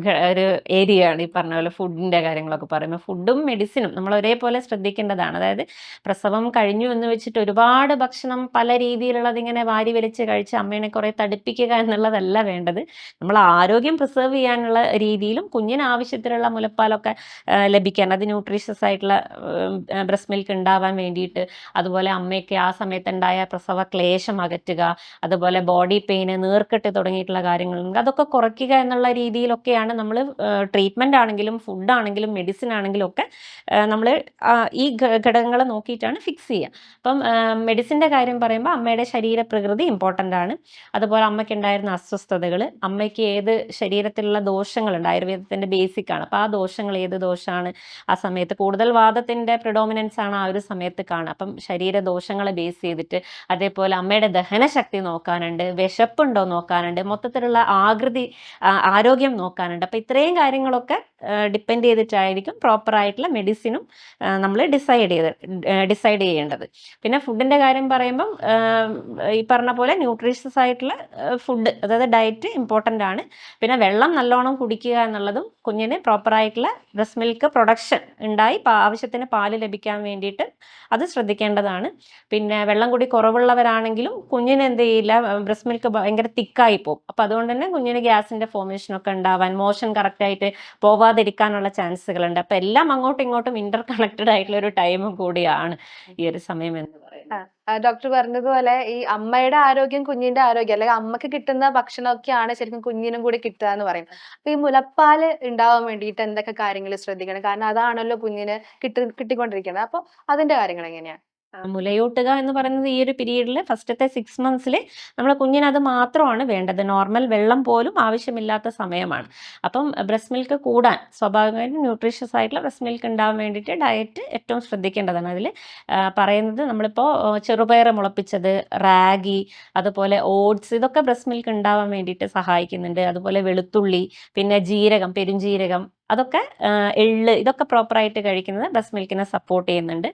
ഒരു ഏരിയ ആണ് ഈ പറഞ്ഞ പോലെ ഫുഡിന്റെ കാര്യങ്ങളൊക്കെ പറയുമ്പോൾ. ഫുഡും മെഡിസിനും നമ്മൾ ഒരേപോലെ ശ്രദ്ധിക്കേണ്ടതാണ്. അതായത് പ്രസവം കഴിഞ്ഞു എന്ന് വെച്ചിട്ട് ഒരുപാട് ഭക്ഷണം പല രീതിയിലുള്ളത് ഇങ്ങനെ വാരി വലിച്ച് കഴിച്ച് അമ്മേനെ കുറെ തടിപ്പിക്കുക എന്നുള്ളതല്ല വേണ്ടത്. നമ്മൾ ആരോഗ്യം പ്രിസർവ് ചെയ്യാനുള്ള രീതിയിലും കുഞ്ഞിന് ആവശ്യത്തിലുള്ള മുലപ്പാലൊക്കെ ലഭിക്കാൻ, അത് ന്യൂട്രീഷ്യസ് ആയിട്ടുള്ള ബ്രസ്റ്റ് മിൽക്ക് ഉണ്ടാവാൻ വേണ്ടിയിട്ട്, അതുപോലെ അമ്മയ്ക്ക് ആ സമയത്തുണ്ടായ പ്രസവ ക്ലേശം അകറ്റുക, അതുപോലെ ബോഡി പെയിന്, നീർക്കെട്ട് തുടങ്ങിയിട്ടുള്ള കാര്യങ്ങളുണ്ട്, അതൊക്കെ കുറയ്ക്കുക എന്നുള്ള രീതിയിലൊക്കെയാണ് നമ്മൾ ട്രീറ്റ്മെൻ്റ് ആണെങ്കിലും ഫുഡാണെങ്കിലും മെഡിസിൻ ആണെങ്കിലും ഒക്കെ നമ്മൾ ഈ ഘടകങ്ങൾ നോക്കിയിട്ടാണ് ഫിക്സ് ചെയ്യുക. അപ്പം മെഡിസിൻ്റെ കാര്യം പറയുമ്പോൾ അമ്മയുടെ ശരീരപ്രകൃതി ഇമ്പോർട്ടൻ്റ് ആണ്. അതുപോലെ അമ്മയ്ക്ക് ഉണ്ടായിരുന്ന അസ്വസ്ഥതകൾ, അമ്മയ്ക്ക് ഏത് ശരീരത്തിലുള്ള ദോഷങ്ങളുണ്ട്, ആയുർവേദത്തിൻ്റെ ബേസിക് ആണ്. അപ്പോൾ ആ ദോഷങ്ങൾ ഏത് ദോഷമാണ് ആ സമയത്ത്, കൂടുതൽ വാദത്തിൻ്റെ പ്രിഡോമിനൻസ് ആണ് ആ ഒരു സമയത്ത് കാണുക. അപ്പം ശരീര ദോഷങ്ങളെ ബേസ് ചെയ്തിട്ട്, അതേപോലെ അമ്മയുടെ ദഹനശക്തി നോക്കാനുണ്ട്, വിശപ്പുണ്ടോ നോക്കാനുണ്ട്, മൊത്തത്തിലുള്ള ആരോഗ്യം നോക്കാനുണ്ട്. അപ്പോൾ ഇത്രയും കാര്യങ്ങളൊക്കെ ഡിപ്പെൻഡ് ചെയ്തിട്ടായിരിക്കും പ്രോപ്പറായിട്ടുള്ള മെഡിസിനും നമ്മൾ ഡിസൈഡ് ചെയ്യേണ്ടത്. പിന്നെ ഫുഡിൻ്റെ കാര്യം പറയുമ്പം ഈ പറഞ്ഞ പോലെ ന്യൂട്രീഷ്യസ് ആയിട്ടുള്ള ഫുഡ്, അതായത് ഡയറ്റ് ഇമ്പോർട്ടൻ്റ് ആണ്. പിന്നെ വെള്ളം നല്ലോണം കുടിക്കുക എന്നുള്ളതും കുഞ്ഞിന് പ്രോപ്പറായിട്ടുള്ള ബ്രസ്റ്റ് മിൽക്ക് പ്രൊഡക്ഷൻ ഉണ്ടായി ആവശ്യത്തിന് പാല് ലഭിക്കാൻ വേണ്ടിയിട്ട് അത് ശ്രദ്ധിക്കേണ്ടതാണ്. പിന്നെ വെള്ളം കൂടി കുറവുള്ളവരാണെങ്കിലും കുഞ്ഞിന് എന്ത് ചെയ്യില്ല, ബ്രസ്റ്റ് മിൽക്ക് ഭയങ്കര തിക്കായി പോകും. അപ്പോൾ അതുകൊണ്ട് തന്നെ കുഞ്ഞിന് ഗ്യാസിൻ്റെ ഫോർമേഷനൊക്കെ ഉണ്ടാവാൻ, മോഷൻ കറക്റ്റായിട്ട് പോവാതിരിക്കാനുള്ള ചാൻസുകളുണ്ട്. അപ്പോൾ എല്ലാം അങ്ങോട്ടും ഇങ്ങോട്ടും ഇന്റർ കണക്റ്റഡ് ആയിട്ടുള്ള ഒരു ടൈമും കൂടിയാണ് ഈ ഒരു സമയം എന്ന് പറയുന്നത്. ഡോക്ടർ പറഞ്ഞതുപോലെ ഈ അമ്മയുടെ ആരോഗ്യം കുഞ്ഞിന്റെ ആരോഗ്യം, അല്ലെങ്കിൽ അമ്മക്ക് കിട്ടുന്ന ഭക്ഷണമൊക്കെയാണ് ശരിക്കും കുഞ്ഞിനും കൂടി കിട്ടുക എന്ന് പറയും. അപ്പൊ ഈ മുലപ്പാല് ഉണ്ടാവാൻ വേണ്ടിയിട്ട് എന്തൊക്കെ കാര്യങ്ങൾ ശ്രദ്ധിക്കണം? കാരണം അതാണല്ലോ കുഞ്ഞിന് കിട്ടിക്കൊണ്ടിരിക്കുന്നത്. അപ്പൊ അതിന്റെ കാര്യങ്ങൾ എങ്ങനെയാണ്? മുലയൂട്ടുക എന്ന് പറയുന്നത് ഈ ഒരു പീരീഡിൽ ഫസ്റ്റത്തെ 6 months നമ്മളെ കുഞ്ഞിന് അത് മാത്രമാണ് വേണ്ടത്. നോർമൽ വെള്ളം പോലും ആവശ്യമില്ലാത്ത സമയമാണ്. അപ്പം ബ്രസ്റ്റ് മിൽക്ക് കൂടാൻ സ്വാഭാവികമായിട്ടും ന്യൂട്രീഷ്യസ് ആയിട്ടുള്ള ബ്രസ്റ്റ് മിൽക്ക് ഉണ്ടാവാൻ വേണ്ടിയിട്ട് ഡയറ്റ് ഏറ്റവും ശ്രദ്ധിക്കേണ്ടതാണ്. അതിൽ പറയുന്നത് നമ്മളിപ്പോൾ ചെറുപയർ മുളപ്പിച്ചത്, റാഗി, അതുപോലെ ഓട്സ്, ഇതൊക്കെ ബ്രസ്റ്റ് മിൽക്ക് ഉണ്ടാവാൻ വേണ്ടിയിട്ട് സഹായിക്കുന്നുണ്ട്. അതുപോലെ വെളുത്തുള്ളി, പിന്നെ ജീരകം, പെരുംജീരകം, അതൊക്കെ എള്ള്, ഇതൊക്കെ പ്രോപ്പറായിട്ട് കഴിക്കുന്നത് ബ്രസ്റ്റ് മിൽക്കിനെ സപ്പോർട്ട് ചെയ്യുന്നുണ്ട്.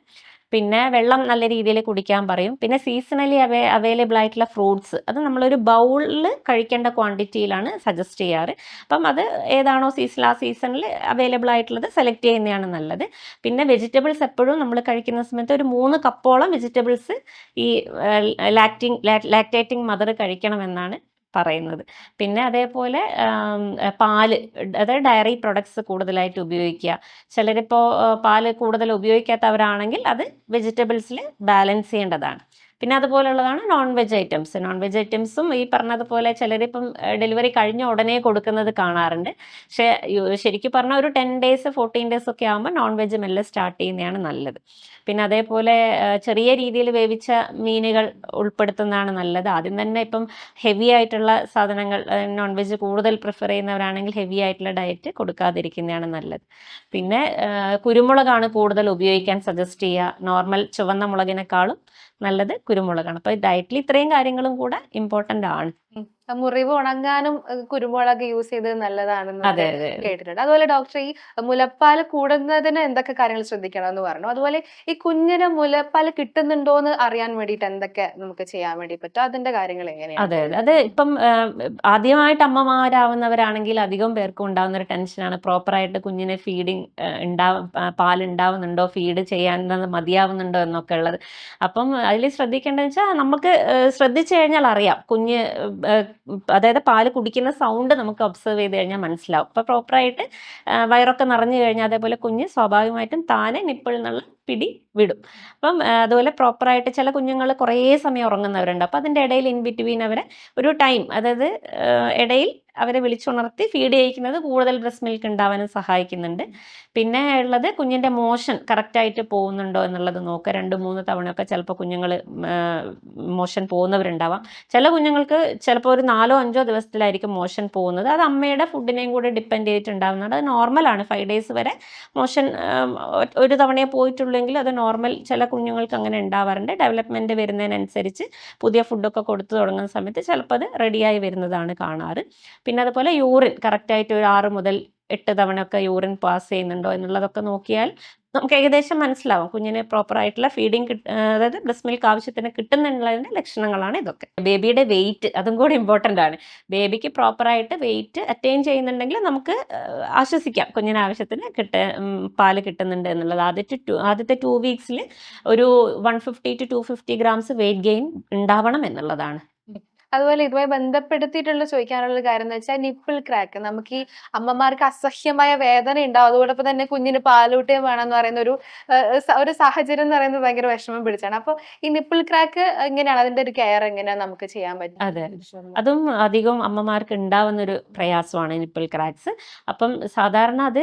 പിന്നെ വെള്ളം നല്ല രീതിയിൽ കുടിക്കാൻ പറയും. പിന്നെ സീസണലി അവൈലബിൾ ആയിട്ടുള്ള ഫ്രൂട്ട്സ്, അത് നമ്മളൊരു ബൗളിൽ കഴിക്കേണ്ട ക്വാണ്ടിറ്റിയിലാണ് സജസ്റ്റ് ചെയ്യാറ്. അപ്പം അത് ഏതാണോ ആ സീസണിൽ അവൈലബിൾ ആയിട്ടുള്ളത് സെലക്ട് ചെയ്യുന്നതാണ് നല്ലത്. പിന്നെ വെജിറ്റബിൾസ് എപ്പോഴും നമ്മൾ കഴിക്കുന്ന സമയത്ത് ഒരു 3 കപ്പോളം വെജിറ്റബിൾസ് ഈ ലാക്ടേറ്റിംഗ് മദർ കഴിക്കണമെന്നാണ് പറയുന്നത്. പിന്നെ അതേപോലെ പാല്, അതായത് ഡയറി പ്രൊഡക്ട്സ് കൂടുതലായിട്ട് ഉപയോഗിക്കുക. ചിലരിപ്പോൾ പാല് കൂടുതൽ ഉപയോഗിക്കാത്തവരാണെങ്കിൽ അത് വെജിറ്റബിൾസിൽ ബാലൻസ് ചെയ്യേണ്ടതാണ്. പിന്നെ അതുപോലുള്ളതാണ് non veg items. Non veg ഐറ്റംസും ഈ പറഞ്ഞതുപോലെ ചിലരിപ്പം ഡെലിവറി കഴിഞ്ഞ ഉടനെ കൊടുക്കുന്നത് കാണാറുണ്ട്. പക്ഷേ ശരിക്കും പറഞ്ഞാൽ ഒരു 10 days 14 days ഒക്കെ ആകുമ്പോൾ നോൺ വെജ് മെല്ലെ സ്റ്റാർട്ട് ചെയ്യുന്നതാണ് നല്ലത്. പിന്നെ അതേപോലെ ചെറിയ രീതിയിൽ വേവിച്ച മീനുകൾ ഉൾപ്പെടുത്തുന്നതാണ് നല്ലത്. ആദ്യം തന്നെ ഇപ്പം ഹെവി ആയിട്ടുള്ള സാധനങ്ങൾ, നോൺ വെജ് കൂടുതൽ പ്രിഫർ ചെയ്യുന്നവരാണെങ്കിൽ ഹെവി ആയിട്ടുള്ള ഡയറ്റ് കൊടുക്കാതിരിക്കുന്നതാണ് നല്ലത്. പിന്നെ കുരുമുളകാണ് കൂടുതൽ ഉപയോഗിക്കാൻ സജസ്റ്റ് ചെയ്യുക. നോർമൽ ചുവന്ന മുളകിനേക്കാളും നല്ലത് കുരുമുളകാണ്. അപ്പോൾ ഡയറ്റിൽ ഇത്രയും കാര്യങ്ങളും കൂടെ ഇമ്പോർട്ടൻ്റ് ആണ്. മുറിവ് ഉണങ്ങാനും കുരുമുളക് യൂസ് ചെയ്തത് നല്ലതാണെന്നൊക്കെ അതെ അതെ അതെ. കേട്ടിട്ടുണ്ട്. അതുപോലെ ഡോക്ടർ ഈ മുലപ്പാൽ കൂടുന്നതിന് എന്തൊക്കെ കാര്യങ്ങൾ ശ്രദ്ധിക്കണം എന്ന് പറഞ്ഞു. അതുപോലെ ഈ കുഞ്ഞിന് മുലപ്പാൽ കിട്ടുന്നുണ്ടോ എന്ന് അറിയാൻ വേണ്ടിയിട്ട് എന്തൊക്കെ നമുക്ക് ചെയ്യാൻ വേണ്ടി പറ്റും? അതിന്റെ കാര്യങ്ങൾ എങ്ങനെയാണ്? അതെ, അതെ. അത് ഇപ്പം ആദ്യമായിട്ട് അമ്മമാരാവുന്നവരാണെങ്കിൽ അധികം പേർക്കും ഉണ്ടാവുന്ന ഒരു ടെൻഷനാണ് പ്രോപ്പറായിട്ട് കുഞ്ഞിന് ഫീഡിങ് പാലുണ്ടാവുന്നുണ്ടോ, ഫീഡ് ചെയ്യാൻ മതിയാവുന്നുണ്ടോ എന്നൊക്കെ ഉള്ളത്. അപ്പം അതിൽ ശ്രദ്ധിക്കേണ്ടതെന്ന് വെച്ചാൽ നമുക്ക് ശ്രദ്ധിച്ചു കഴിഞ്ഞാൽ അറിയാം. കുഞ്ഞ് അതായത് പാല് കുടിക്കുന്ന സൗണ്ട് നമുക്ക് ഒബ്സർവ് ചെയ്ത് കഴിഞ്ഞാൽ മനസ്സിലാവും. അപ്പോൾ പ്രോപ്പറായിട്ട് വയറൊക്കെ നിറഞ്ഞു കഴിഞ്ഞാൽ അതേപോലെ കുഞ്ഞ് സ്വാഭാവികമായിട്ടും താനെ നിപ്പിളിൽ നിന്നുള്ള പിടി വിടും. അപ്പം അതുപോലെ പ്രോപ്പറായിട്ട് ചില കുഞ്ഞുങ്ങൾ കുറേ സമയം ഉറങ്ങുന്നവരുണ്ട്. അപ്പോൾ അതിൻ്റെ ഇടയിൽ ഇൻ ബിറ്റ്വീൻ അവരെ ഒരു ടൈം, അതായത് ഇടയിൽ അവരെ വിളിച്ചുണർത്തി ഫീഡ് ചെയ്യിക്കുന്നത് കൂടുതൽ ബ്രസ്റ്റ് മിൽക്ക് ഉണ്ടാവാനും സഹായിക്കുന്നുണ്ട്. പിന്നെ ഉള്ളത് കുഞ്ഞിൻ്റെ മോഷൻ കറക്റ്റായിട്ട് പോകുന്നുണ്ടോ എന്നുള്ളത് നോക്കുക. 2-3 തവണയൊക്കെ ചിലപ്പോൾ കുഞ്ഞുങ്ങൾ മോഷൻ പോകുന്നവരുണ്ടാവാം. ചില കുഞ്ഞുങ്ങൾക്ക് ചിലപ്പോൾ ഒരു 4-5 ദിവസത്തിലായിരിക്കും മോഷൻ പോകുന്നത്. അത് അമ്മയുടെ ഫുഡിനെയും കൂടി ഡിപ്പെൻഡ് ചെയ്തിട്ടുണ്ടാവുന്നതാണ്. അത് നോർമലാണ്. 5 ഡേയ്സ് വരെ മോഷൻ ഒരു തവണയെ പോയിട്ടുള്ളെങ്കിൽ അത് നോർമൽ. ചില കുഞ്ഞുങ്ങൾക്ക് അങ്ങനെ ഉണ്ടാവാറുണ്ട്. ഡെവലപ്മെൻറ്റ് വരുന്നതിനനുസരിച്ച് പുതിയ ഫുഡൊക്കെ കൊടുത്തു തുടങ്ങുന്ന സമയത്ത് ചിലപ്പോൾ അത് റെഡിയായി വരുന്നതാണ് കാണാറ്. പിന്നെ അതുപോലെ യൂറിൻ കറക്റ്റായിട്ട് ഒരു 6 മുതൽ 8 തവണയൊക്കെ യൂറിൻ പാസ് ചെയ്യുന്നുണ്ടോ എന്നുള്ളതൊക്കെ നോക്കിയാൽ നമുക്ക് ഏകദേശം മനസ്സിലാവും കുഞ്ഞിന് പ്രോപ്പറായിട്ടുള്ള ഫീഡിങ് അതായത് ബ്രസ്റ്റ് മിൽക്ക് ആവശ്യത്തിന് കിട്ടുന്നുള്ളതിൻ്റെ ലക്ഷണങ്ങളാണ് ഇതൊക്കെ. ബേബിയുടെ വെയിറ്റ് അതും കൂടി ഇമ്പോർട്ടൻ്റ് ആണ്. ബേബിക്ക് പ്രോപ്പറായിട്ട് വെയിറ്റ് അറ്റൈൻ ചെയ്യുന്നുണ്ടെങ്കിൽ നമുക്ക് ആശ്വസിക്കാം കുഞ്ഞിന് ആവശ്യത്തിന് പാല് കിട്ടുന്നുണ്ട് എന്നുള്ളത്. ആദ്യത്തെ 2 വീക്സിൽ ഒരു 150 to 250 ഗ്രാംസ് വെയിറ്റ് ഗെയിൻ ഉണ്ടാവണം എന്നുള്ളതാണ്. അതുപോലെ ഇതുമായി ബന്ധപ്പെടുത്തിയിട്ടുള്ള ചോദിക്കാനുള്ള ഒരു കാര്യം എന്ന് വെച്ചാൽ നിപ്പിൾ ക്രാക്ക്. നമുക്ക് ഈ അമ്മമാർക്ക് അസഹ്യമായ വേദന ഉണ്ടാവും. അതോടൊപ്പം തന്നെ കുഞ്ഞിന് പാലൂട്ടിയും വേണമെന്ന് പറയുന്ന ഒരു സാഹചര്യം എന്ന് പറയുന്നത് ഭയങ്കര വിഷമം പിടിച്ചാണ്. അപ്പൊ ഈ നിപ്പിൾ ക്രാക്ക് എങ്ങനെയാണ് അതിന്റെ ഒരു കെയർ എങ്ങനെയാണ് നമുക്ക് ചെയ്യാൻ അതെ. പറ്റും? അതും അധികം അമ്മമാർക്ക് ഉണ്ടാവുന്ന ഒരു പ്രയാസമാണ് നിപ്പിൾ ക്രാക്സ്. അപ്പം സാധാരണ അത്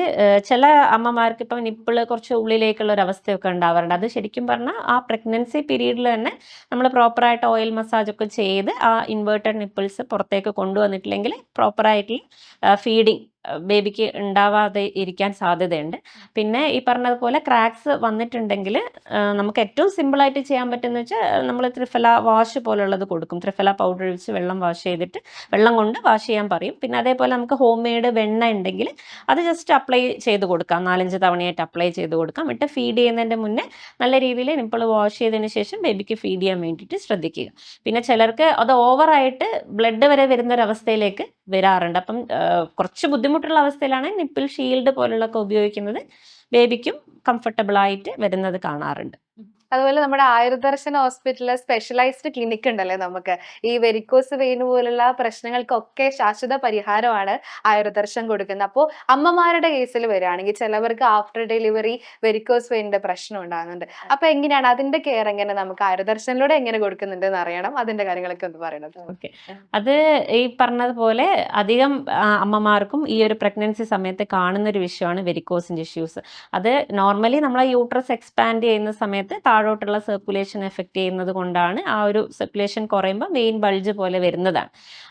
ചില അമ്മമാർക്ക് ഇപ്പം നിപ്പിൾ കുറച്ച് ഉള്ളിലേക്കുള്ള ഒരു അവസ്ഥയൊക്കെ ഉണ്ടാവാറുണ്ട്. അത് ശരിക്കും പറഞ്ഞാൽ ആ പ്രഗ്നൻസി പീരീഡിൽ തന്നെ നമ്മൾ പ്രോപ്പറായിട്ട് ഓയിൽ മസാജ് ഒക്കെ ചെയ്ത് ആ ഇൻവേർട്ടഡ് നിപ്പിൾസ് പുറത്തേക്ക് കൊണ്ടുവന്നിട്ടില്ലെങ്കിൽ പ്രോപ്പറായിട്ട് ഫീഡിങ് ബേബിക്ക് ഉണ്ടാവാതെ ഇരിക്കാൻ സാധ്യതയുണ്ട്. പിന്നെ ഈ പറഞ്ഞതുപോലെ ക്രാക്സ് വന്നിട്ടുണ്ടെങ്കിൽ നമുക്ക് ഏറ്റവും സിമ്പിളായിട്ട് ചെയ്യാൻ പറ്റുന്നത് വെച്ചാൽ നമ്മൾ ത്രിഫല വാഷ് പോലുള്ളത് കൊടുക്കും. ത്രിഫല പൗഡർ ഒഴിച്ച് വെള്ളം വാഷ് ചെയ്തിട്ട് വെള്ളം കൊണ്ട് വാഷ് ചെയ്യാൻ പറയും. പിന്നെ അതേപോലെ നമുക്ക് ഹോം മെയ്ഡ് വെണ്ണ ഉണ്ടെങ്കിൽ അത് ജസ്റ്റ് അപ്ലൈ ചെയ്ത് കൊടുക്കാം. 4-5 തവണയായിട്ട് അപ്ലൈ ചെയ്ത് കൊടുക്കാം. എന്നിട്ട് ഫീഡ് ചെയ്യുന്നതിൻ്റെ മുന്നേ നല്ല രീതിയിൽ നിപ്പിൾ വാഷ് ചെയ്തതിന് ശേഷം ബേബിക്ക് ഫീഡ് ചെയ്യാൻ വേണ്ടിയിട്ട് ശ്രദ്ധിക്കുക. പിന്നെ ചിലർക്ക് അത് ഓവറായിട്ട് ബ്ലഡ് വരെ വരുന്നൊരവസ്ഥയിലേക്ക് വരാറുണ്ട്. അപ്പം കുറച്ച് ബുദ്ധിമുട്ടുള്ള അവസ്ഥയിലാണ് നിപ്പിൾ ഷീൽഡ് പോലുള്ളതൊക്കെ ഉപയോഗിക്കുന്നത് ബേബിക്കും കംഫർട്ടബിൾ ആയിട്ട് വരുന്നത് കാണാറുണ്ട്. അതുപോലെ നമ്മുടെ ആയുർദർശൻ ഹോസ്പിറ്റലിലെ സ്പെഷ്യലൈസ്ഡ് ക്ലിനിക് ഉണ്ടല്ലേ നമുക്ക്. ഈ വെരിക്കോസ് വെയിൻ പോലുള്ള പ്രശ്നങ്ങൾക്കൊക്കെ ശാശ്വത പരിഹാരമാണ് ആയുർദർശൻ കൊടുക്കുന്നത്. അപ്പോൾ അമ്മമാരുടെ കേസിൽ വരികയാണെങ്കിൽ ചിലവർക്ക് ആഫ്റ്റർ ഡെലിവറി വെരിക്കോസ് വെയിനിന്റെ പ്രശ്നം ഉണ്ടാകുന്നുണ്ട്. അപ്പൊ എങ്ങനെയാണ് അതിന്റെ കെയർ എങ്ങനെ നമുക്ക് ആയുർദർശനിലൂടെ എങ്ങനെ കൊടുക്കുന്നുണ്ട് എന്ന് അറിയണം. അതിന്റെ കാര്യങ്ങളൊക്കെ ഒന്ന് പറയണത്. ഓക്കെ. അത് ഈ പറഞ്ഞതുപോലെ അധികം അമ്മമാർക്കും ഈ ഒരു പ്രഗ്നൻസി സമയത്ത് കാണുന്ന ഒരു വിഷയമാണ് വെരിക്കോസിൻ്റെ ഇഷ്യൂസ്. അത് നോർമലി നമ്മളെ യൂട്രസ് എക്സ്പാൻഡ് ചെയ്യുന്ന സമയത്ത് താഴോട്ടുള്ള സർക്കുലേഷൻ എഫക്റ്റ് ചെയ്യുന്നത് കൊണ്ടാണ് ആ ഒരു സർക്കുലേഷൻ കുറയുമ്പോൾ വെയിൻ ബൾജ് പോലെ വരുന്നതാണ്.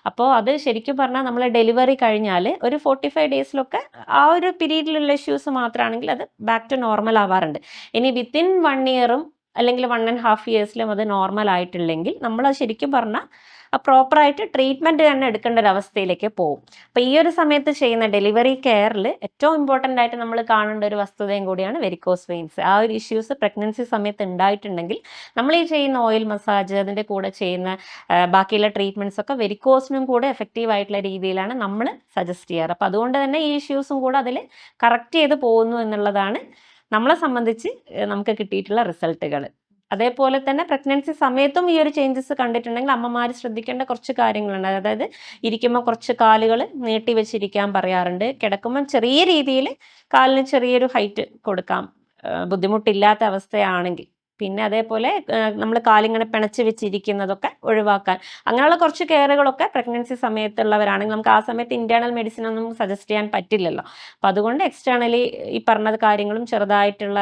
അപ്പോൾ അത് ശരിക്കും പറഞ്ഞാൽ നമ്മൾ ഡെലിവറി കഴിഞ്ഞാൽ ഒരു 45 ഡേയ്സിലൊക്കെ ആ ഒരു പീരീഡിലുള്ള ഇഷ്യൂസ് മാത്രമാണെങ്കിൽ അത് ബാക്ക് ടു നോർമൽ ആവാറുണ്ട്. ഇനി വിത്തിൻ 1 ഇയറും അല്ലെങ്കിൽ 1.5 ഇയേഴ്സിലും അത് നോർമൽ ആയിട്ടില്ലെങ്കിൽ നമ്മൾ ശരിക്കും പറഞ്ഞാൽ പ്രോപ്പറായിട്ട് ട്രീറ്റ്മെൻറ്റ് തന്നെ എടുക്കേണ്ട ഒരു അവസ്ഥയിലേക്ക് പോകും. അപ്പോൾ ഈ ഒരു സമയത്ത് ചെയ്യുന്ന ഡെലിവറി കെയറിൽ ഏറ്റവും ഇമ്പോർട്ടൻ്റ് ആയിട്ട് നമ്മൾ കാണേണ്ട ഒരു വസ്തുതയും കൂടിയാണ് വെരിക്കോസ് വെയിൻസ്. ആ ഒരു ഇഷ്യൂസ് പ്രഗ്നൻസി സമയത്ത് ഉണ്ടായിട്ടുണ്ടെങ്കിൽ നമ്മൾ ഈ ചെയ്യുന്ന ഓയിൽ മസാജ് അതിൻ്റെ കൂടെ ചെയ്യുന്ന ബാക്കിയുള്ള ട്രീറ്റ്മെൻറ്റ്സ് ഒക്കെ വെരിക്കോസിനും കൂടെ എഫക്റ്റീവ് ആയിട്ടുള്ള രീതിയിലാണ് നമ്മൾ സജസ്റ്റ് ചെയ്യാറ്. അപ്പോൾ അതുകൊണ്ട് തന്നെ ഈ ഇഷ്യൂസും കൂടെ അതിൽ കറക്റ്റ് ചെയ്ത് പോകുന്നു എന്നുള്ളതാണ് നമ്മളെ സംബന്ധിച്ച് നമുക്ക് കിട്ടിയിട്ടുള്ള റിസൾട്ടുകൾ. അതേപോലെ തന്നെ പ്രഗ്നൻസി സമയത്തും ഈ ഒരു ചേഞ്ചസ് കണ്ടിട്ടുണ്ടെങ്കിൽ അമ്മമാർ ശ്രദ്ധിക്കേണ്ട കുറച്ച് കാര്യങ്ങളുണ്ട്. അതായത് ഇരിക്കുമ്പോൾ കുറച്ച് കാലുകൾ നീട്ടി വെച്ചിരിക്കാൻ പറയാറുണ്ട്. കിടക്കുമ്പോൾ ചെറിയ രീതിയിൽ കാലിന് ചെറിയൊരു ഹൈറ്റ് കൊടുക്കാം ബുദ്ധിമുട്ടില്ലാത്ത അവസ്ഥയാണെങ്കിൽ. പിന്നെ അതേപോലെ നമ്മൾ കാലിങ്ങനെ പിണച്ച് വെച്ചിരിക്കുന്നതൊക്കെ ഒഴിവാക്കാൻ, അങ്ങനെയുള്ള കുറച്ച് കെയറുകളൊക്കെ പ്രഗ്നൻസി സമയത്തുള്ളവരാണെങ്കിൽ നമുക്ക് ആ സമയത്ത് ഇന്റേണൽ മെഡിസിൻ ഒന്നും സജസ്റ്റ് ചെയ്യാൻ പറ്റില്ലല്ലോ. അപ്പം അതുകൊണ്ട് എക്സ്റ്റേണലി ഈ പറഞ്ഞ കാര്യങ്ങളും ചെറുതായിട്ടുള്ള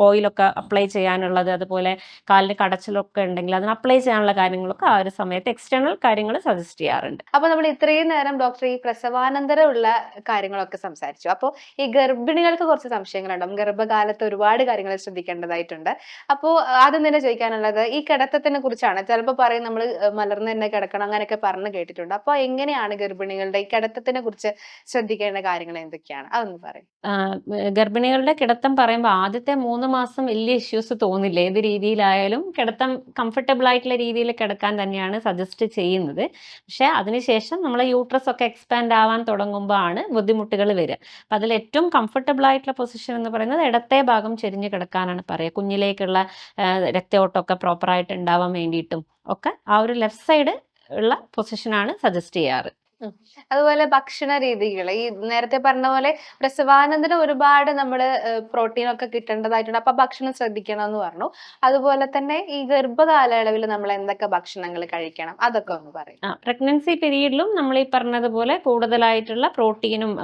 ഓയിലൊക്കെ അപ്ലൈ ചെയ്യാനുള്ളത്, അതുപോലെ കാലിന് കടച്ചിലൊക്കെ ഉണ്ടെങ്കിൽ അതിന് അപ്ലൈ ചെയ്യാനുള്ള കാര്യങ്ങളൊക്കെ ആ ഒരു സമയത്ത് എക്സ്റ്റേണൽ കാര്യങ്ങൾ സജസ്റ്റ് ചെയ്യാറുണ്ട്. അപ്പൊ നമ്മൾ ഇത്രയും നേരം ഡോക്ടർ ഈ പ്രസവാനന്തരമുള്ള കാര്യങ്ങളൊക്കെ സംസാരിച്ചു. അപ്പോൾ ഈ ഗർഭിണികൾക്ക് കുറച്ച് സംശയങ്ങളുണ്ടാവും. ഗർഭകാലത്ത് ഒരുപാട് കാര്യങ്ങൾ ശ്രദ്ധിക്കേണ്ടതായിട്ടുണ്ട്. അപ്പോ ആദ്യം തന്നെ ചോദിക്കാനുള്ളത് ഈ കിടത്തത്തിനെ കുറിച്ചാണ്. ചിലപ്പോ പറയും നമ്മള് മലർന്ന് തന്നെ കിടക്കണം അങ്ങനെയൊക്കെ പറഞ്ഞ് കേട്ടിട്ടുണ്ട്. അപ്പൊ എങ്ങനെയാണ് ഗർഭിണികളുടെ ഈ കിടത്തത്തിനെ കുറിച്ച് ശ്രദ്ധിക്കേണ്ട കാര്യങ്ങൾ എന്തൊക്കെയാണ്? അതൊന്ന് പറയും. ഗർഭിണികളുടെ കിടത്തം പറയുമ്പോൾ ആദ്യത്തെ 3 മാസം വലിയ ഇഷ്യൂസ് തോന്നില്ല. ഏത് രീതിയിലായാലും കിടത്തം കംഫർട്ടബിൾ ആയിട്ടുള്ള രീതിയിൽ കിടക്കാൻ തന്നെയാണ് സജസ്റ്റ് ചെയ്യുന്നത്. പക്ഷേ അതിനുശേഷം നമ്മളെ യൂട്രസ് ഒക്കെ എക്സ്പാൻഡ് ആവാൻ തുടങ്ങുമ്പോൾ ആണ് ബുദ്ധിമുട്ടുകൾ വരിക. അപ്പം അതിൽ ഏറ്റവും കംഫർട്ടബിൾ ആയിട്ടുള്ള പൊസിഷൻ എന്ന് പറയുന്നത് ഇടത്തെ ഭാഗം ചെരിഞ്ഞ് കിടക്കാനാണ് പറയുക. കുഞ്ഞിലേക്കുള്ള രക്തയോട്ടമൊക്കെ പ്രോപ്പറായിട്ട് ഉണ്ടാവാൻ വേണ്ടിയിട്ടും ഒക്കെ ആ ഒരു ലെഫ്റ്റ് സൈഡ് ഉള്ള പൊസിഷനാണ് സജസ്റ്റ് ചെയ്യാറ്. അതുപോലെ ഭക്ഷണ രീതികൾ ഈ നേരത്തെ പറഞ്ഞ പോലെ പ്രസവാനന്തരം ഒരുപാട് നമ്മള് പ്രോട്ടീൻ ഒക്കെ കിട്ടേണ്ടതായിട്ടുണ്ട്. അപ്പൊ ഭക്ഷണം ശ്രദ്ധിക്കണം എന്ന് പറഞ്ഞു. അതുപോലെ തന്നെ ഈ ഗർഭകാലയളവിൽ നമ്മൾ എന്തൊക്കെ ഭക്ഷണങ്ങൾ കഴിക്കണം അതൊക്കെ ഒന്ന് പറയും. പ്രഗ്നൻസി പീരീഡിലും നമ്മൾ ഈ പറഞ്ഞതുപോലെ കൂടുതലായിട്ടുള്ള പ്രോട്ടീനും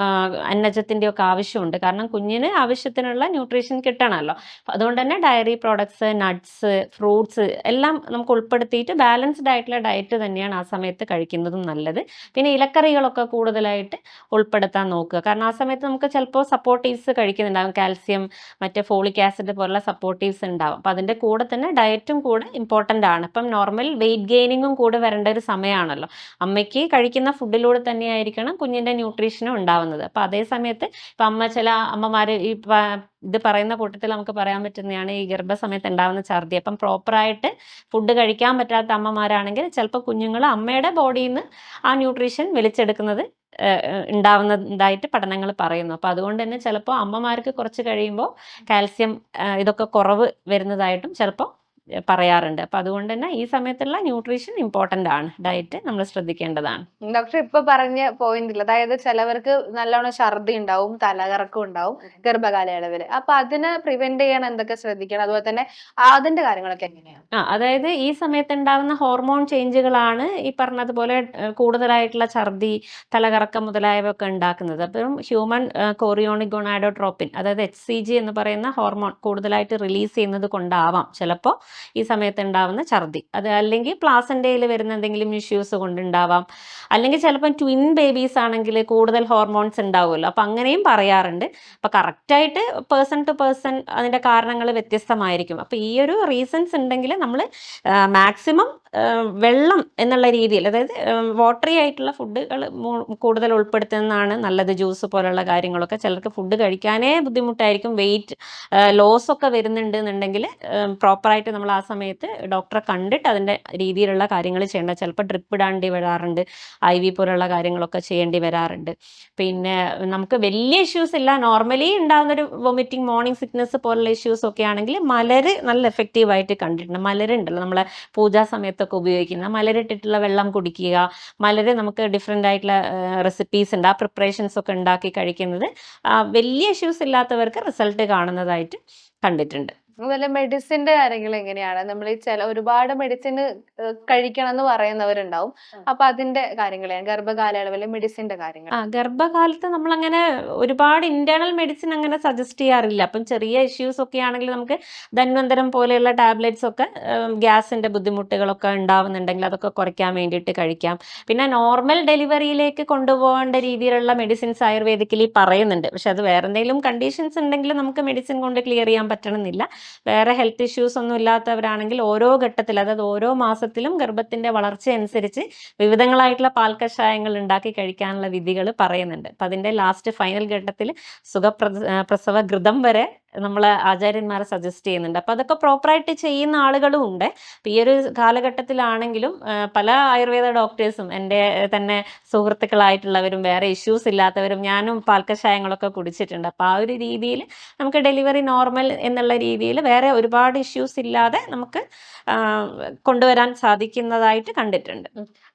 അന്നജത്തിന്റെ ഒക്കെ ആവശ്യമുണ്ട്. കാരണം കുഞ്ഞിന് ആവശ്യത്തിനുള്ള ന്യൂട്രീഷൻ കിട്ടണമല്ലോ. അതുകൊണ്ട് തന്നെ ഡയറി പ്രോഡക്ട്സ്, നട്ട്സ്, ഫ്രൂട്ട്സ് എല്ലാം നമുക്ക് ഉൾപ്പെടുത്തിയിട്ട് ബാലൻസ്ഡ് ആയിട്ടുള്ള ഡയറ്റ് തന്നെയാണ് ആ സമയത്ത് കഴിക്കുന്നതും നല്ലത്. പിന്നെ ഇലക്കറികളൊക്കെ കൂടുതലായിട്ട് ഉൾപ്പെടുത്താൻ നോക്കുക. കാരണം ആ സമയത്ത് നമുക്ക് ചിലപ്പോൾ സപ്പോർട്ടീവ്സ് കഴിക്കുന്നുണ്ടാകും. കാൽസ്യം, മറ്റേ ഫോളിക് ആസിഡ് പോലുള്ള സപ്പോർട്ടീവ്സ് ഉണ്ടാവും. അപ്പം അതിൻ്റെ കൂടെ തന്നെ ഡയറ്റും കൂടെ ഇമ്പോർട്ടൻ്റ് ആണ്. ഇപ്പം നോർമൽ വെയിറ്റ് ഗെയിനിങ്ങും കൂടെ വരേണ്ട ഒരു സമയമാണല്ലോ. അമ്മയ്ക്ക് കഴിക്കുന്ന ഫുഡിലൂടെ തന്നെയായിരിക്കണം കുഞ്ഞിൻ്റെ ന്യൂട്രീഷനും ഉണ്ടാവുന്നത്. അപ്പം അതേ സമയത്ത് ഇപ്പം ചില അമ്മമാർ ഈ ഇത് പറയുന്ന കൂട്ടത്തിൽ നമുക്ക് പറയാൻ പറ്റുന്നതാണ് ഈ ഗർഭസമയത്ത് ഉണ്ടാകുന്ന ഛർദി. അപ്പം പ്രോപ്പറായിട്ട് ഫുഡ് കഴിക്കാൻ പറ്റാത്ത അമ്മമാരാണെങ്കിൽ ചിലപ്പോൾ കുഞ്ഞുങ്ങൾ അമ്മയുടെ ബോഡിയിൽ നിന്ന് ആ ന്യൂട്രീഷൻ വലിച്ചെടുക്കുന്നത് ഉണ്ടാവുന്നതായിട്ട് പഠനങ്ങൾ പറയുന്നു. അപ്പോൾ അതുകൊണ്ട് തന്നെ ചിലപ്പോൾ അമ്മമാർക്ക് കുറച്ച് കഴിയുമ്പോൾ കാൽസ്യം ഇതൊക്കെ കുറവ് വരുന്നതായിട്ടും ചിലപ്പോൾ പറയാറുണ്ട്. അപ്പം അതുകൊണ്ട് തന്നെ ഈ സമയത്തുള്ള ന്യൂട്രീഷൻ ഇമ്പോർട്ടൻ്റ് ആണ്. ഡയറ്റ് നമ്മൾ ശ്രദ്ധിക്കേണ്ടതാണ്. ഡോക്ടർ ഇപ്പൊ പറഞ്ഞ പോയിന്റിൽ അതായത് ചിലവർക്ക് നല്ലോണം ഛർദി ഉണ്ടാവും, തലകറക്കം ഉണ്ടാവും ഗർഭകാലയളവിൽ. അപ്പൊ അതിനെ പ്രിവെന്റ് ചെയ്യാൻ എന്തൊക്കെ ശ്രദ്ധിക്കണം? അതുപോലെ തന്നെ അതിന്റെ കാര്യങ്ങളൊക്കെ എങ്ങനെയാണ്? അതായത് ഈ സമയത്ത് ഉണ്ടാകുന്ന ഹോർമോൺ ചേഞ്ചുകളാണ് ഈ പറഞ്ഞതുപോലെ കൂടുതലായിട്ടുള്ള ഛർദി, തലകറക്കം മുതലായവ ഒക്കെ ഉണ്ടാക്കുന്നത്. അപ്പം ഹ്യൂമൻ കോറിയോണിക് ഗൊണാഡോട്രോപ്പിൻ, അതായത് HCG എന്ന് പറയുന്ന ഹോർമോൺ കൂടുതലായിട്ട് റിലീസ് ചെയ്യുന്നത് കൊണ്ടാവാം ചിലപ്പോൾ ഈ സമയത്ത് ഉണ്ടാവുന്ന ഛർദി. അത് അല്ലെങ്കിൽ പ്ലാസൻ്റയിൽ വരുന്ന എന്തെങ്കിലും ഇഷ്യൂസ് കൊണ്ടുണ്ടാവാം. അല്ലെങ്കിൽ ചിലപ്പം ട്വിൻ ബേബീസ് ആണെങ്കിൽ കൂടുതൽ ഹോർമോൺസ് ഉണ്ടാവുമല്ലോ. അപ്പം അങ്ങനെയും പറയാറുണ്ട്. അപ്പം കറക്റ്റായിട്ട് പേഴ്സൺ ടു പേഴ്സൺ അതിൻ്റെ കാരണങ്ങൾ വ്യത്യസ്തമായിരിക്കും. അപ്പോൾ ഈ ഒരു റീസൺസ് ഉണ്ടെങ്കിൽ നമ്മൾ മാക്സിമം വെള്ളം എന്നുള്ള രീതിയിൽ, അതായത് വാട്ടറി ആയിട്ടുള്ള ഫുഡുകൾ കൂടുതൽ ഉൾപ്പെടുത്തുന്നതാണ് നല്ലത്. ജ്യൂസ് പോലുള്ള കാര്യങ്ങളൊക്കെ. ചിലർക്ക് ഫുഡ് കഴിക്കാനേ ബുദ്ധിമുട്ടായിരിക്കും, വെയിറ്റ് ലോസ് ഒക്കെ വരുന്നുണ്ട് എന്നുണ്ടെങ്കിൽ പ്രോപ്പറായിട്ട് നമ്മൾ ആ സമയത്ത് ഡോക്ടറെ കണ്ടിട്ട് അതിൻ്റെ രീതിയിലുള്ള കാര്യങ്ങൾ ചെയ്യേണ്ട. ചിലപ്പോൾ ഡ്രിപ്പ് ഇടാണ്ടി വരാറുണ്ട്, IV പോലുള്ള കാര്യങ്ങളൊക്കെ ചെയ്യേണ്ടി വരാറുണ്ട്. പിന്നെ നമുക്ക് വലിയ ഇഷ്യൂസ് ഇല്ല, നോർമലി ഉണ്ടാകുന്നൊരു വൊമിറ്റിംഗ്, മോർണിംഗ് സിക്നസ് പോലുള്ള ഇഷ്യൂസ് ഒക്കെ ആണെങ്കിൽ മലര് നല്ല എഫക്റ്റീവായിട്ട് കണ്ടിട്ടുണ്ട്. മലരുണ്ടല്ലോ നമ്മളെ പൂജാ സമയത്തൊക്കെ ഉപയോഗിക്കുന്ന, മലരിട്ടിട്ടുള്ള വെള്ളം കുടിക്കുക. മലര് നമുക്ക് ഡിഫറെൻ്റ് ആയിട്ടുള്ള റെസിപ്പീസ് ഉണ്ട്, ആ പ്രിപ്പറേഷൻസ് ഒക്കെ ഉണ്ടാക്കി കഴിക്കുന്നത് വലിയ ഇഷ്യൂസ് ഇല്ലാത്തവർക്ക് റിസൾട്ട് കാണുന്നതായിട്ട് കണ്ടിട്ടുണ്ട്. അതുപോലെ മെഡിസിന്റെ കാര്യങ്ങൾ എങ്ങനെയാണ്? നമ്മൾ ഈ ഒരുപാട് മെഡിസിൻ കഴിക്കണം എന്ന് പറയുന്നവരുണ്ടാവും. അപ്പൊ അതിന്റെ കാര്യങ്ങൾ ഗർഭകാലയളവിലെ മെഡിസിന്റെ കാര്യങ്ങൾ. ഗർഭകാലത്ത് നമ്മളങ്ങനെ ഒരുപാട് ഇന്റേണൽ മെഡിസിൻ അങ്ങനെ സജസ്റ്റ് ചെയ്യാറില്ല. അപ്പം ചെറിയ ഇഷ്യൂസ് ഒക്കെ ആണെങ്കിൽ നമുക്ക് ധന്വന്തരം പോലെയുള്ള ടാബ്ലറ്റ്സ് ഒക്കെ ഗ്യാസിന്റെ ബുദ്ധിമുട്ടുകളൊക്കെ ഉണ്ടാവുന്നുണ്ടെങ്കിൽ അതൊക്കെ കുറയ്ക്കാൻ വേണ്ടിയിട്ട് കഴിക്കാം. പിന്നെ നോർമൽ ഡെലിവറിയിലേക്ക് കൊണ്ടുപോകേണ്ട രീതിയിലുള്ള മെഡിസിൻസ് ആയുർവേദിക്കലി പറയുന്നുണ്ട്. പക്ഷെ അത് വേറെ എന്തെങ്കിലും കണ്ടീഷൻസ് ഉണ്ടെങ്കിൽ നമുക്ക് മെഡിസിൻ കൊണ്ട് ക്ലിയർ ചെയ്യാൻ പറ്റണമെന്നില്ല. വേറെ ഹെൽത്ത് ഇഷ്യൂസ് ഒന്നും ഇല്ലാത്തവരാണെങ്കിൽ ഓരോ ഘട്ടത്തിൽ, അതായത് ഓരോ മാസത്തിലും ഗർഭത്തിന്റെ വളർച്ച അനുസരിച്ച് വിവിധങ്ങളായിട്ടുള്ള പാൽക്കഷായങ്ങൾ ഉണ്ടാക്കി കഴിക്കാനുള്ള വിധികൾ പറയുന്നുണ്ട്. അപ്പം അതിൻ്റെ ലാസ്റ്റ് ഫൈനൽ ഘട്ടത്തിൽ പ്രസവ ഘൃതം വരെ നമ്മളെ ആചാര്യന്മാരെ സജസ്റ്റ് ചെയ്യുന്നുണ്ട്. അപ്പം അതൊക്കെ പ്രോപ്പറായിട്ട് ചെയ്യുന്ന ആളുകളും ഉണ്ട്. അപ്പം ഈ ഒരു കാലഘട്ടത്തിലാണെങ്കിലും പല ആയുർവേദ ഡോക്ടേഴ്സും എൻ്റെ തന്നെ സുഹൃത്തുക്കളായിട്ടുള്ളവരും വേറെ ഇഷ്യൂസ് ഇല്ലാത്തവരും ഞാനും പാൽക്കഷായങ്ങളൊക്കെ കുടിച്ചിട്ടുണ്ട്. അപ്പം ആ ഒരു രീതിയിൽ നമുക്ക് ഡെലിവറി നോർമൽ എന്നുള്ള രീതിയിൽ വേറെ ഒരുപാട് ഇഷ്യൂസ് ഇല്ലാതെ നമുക്ക് കൊണ്ടുവരാൻ സാധിക്കുന്നതായിട്ട് കണ്ടിട്ടുണ്ട്.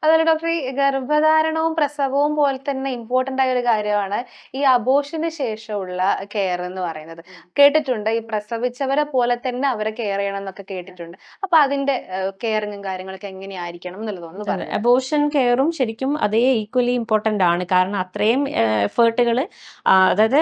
അതുപോലെ ഡോക്ടർ ഈ ഗർഭധാരണവും പ്രസവവും പോലെ തന്നെ ഇമ്പോർട്ടന്റ് ആയ ഒരു കാര്യമാണ് ഈ അബോർഷന് ശേഷമുള്ള കെയർ എന്ന് പറയുന്നത്. കേട്ടിട്ടുണ്ട് ഈ പ്രസവിച്ചവരെ പോലെ തന്നെ അവരെ കെയർ ചെയ്യണം എന്നൊക്കെ കേട്ടിട്ടുണ്ട്. അപ്പൊ അതിന്റെ കെയറിങ്ങും കാര്യങ്ങളൊക്കെ എങ്ങനെയായിരിക്കണം എന്നുള്ളതൊന്ന് പറയാം. അബോർഷൻ കെയറും ശരിക്കും അതേ ഈക്വലി ഇമ്പോർട്ടൻ്റ് ആണ്. കാരണം അത്രയും എഫേർട്ടുകൾ, അതായത്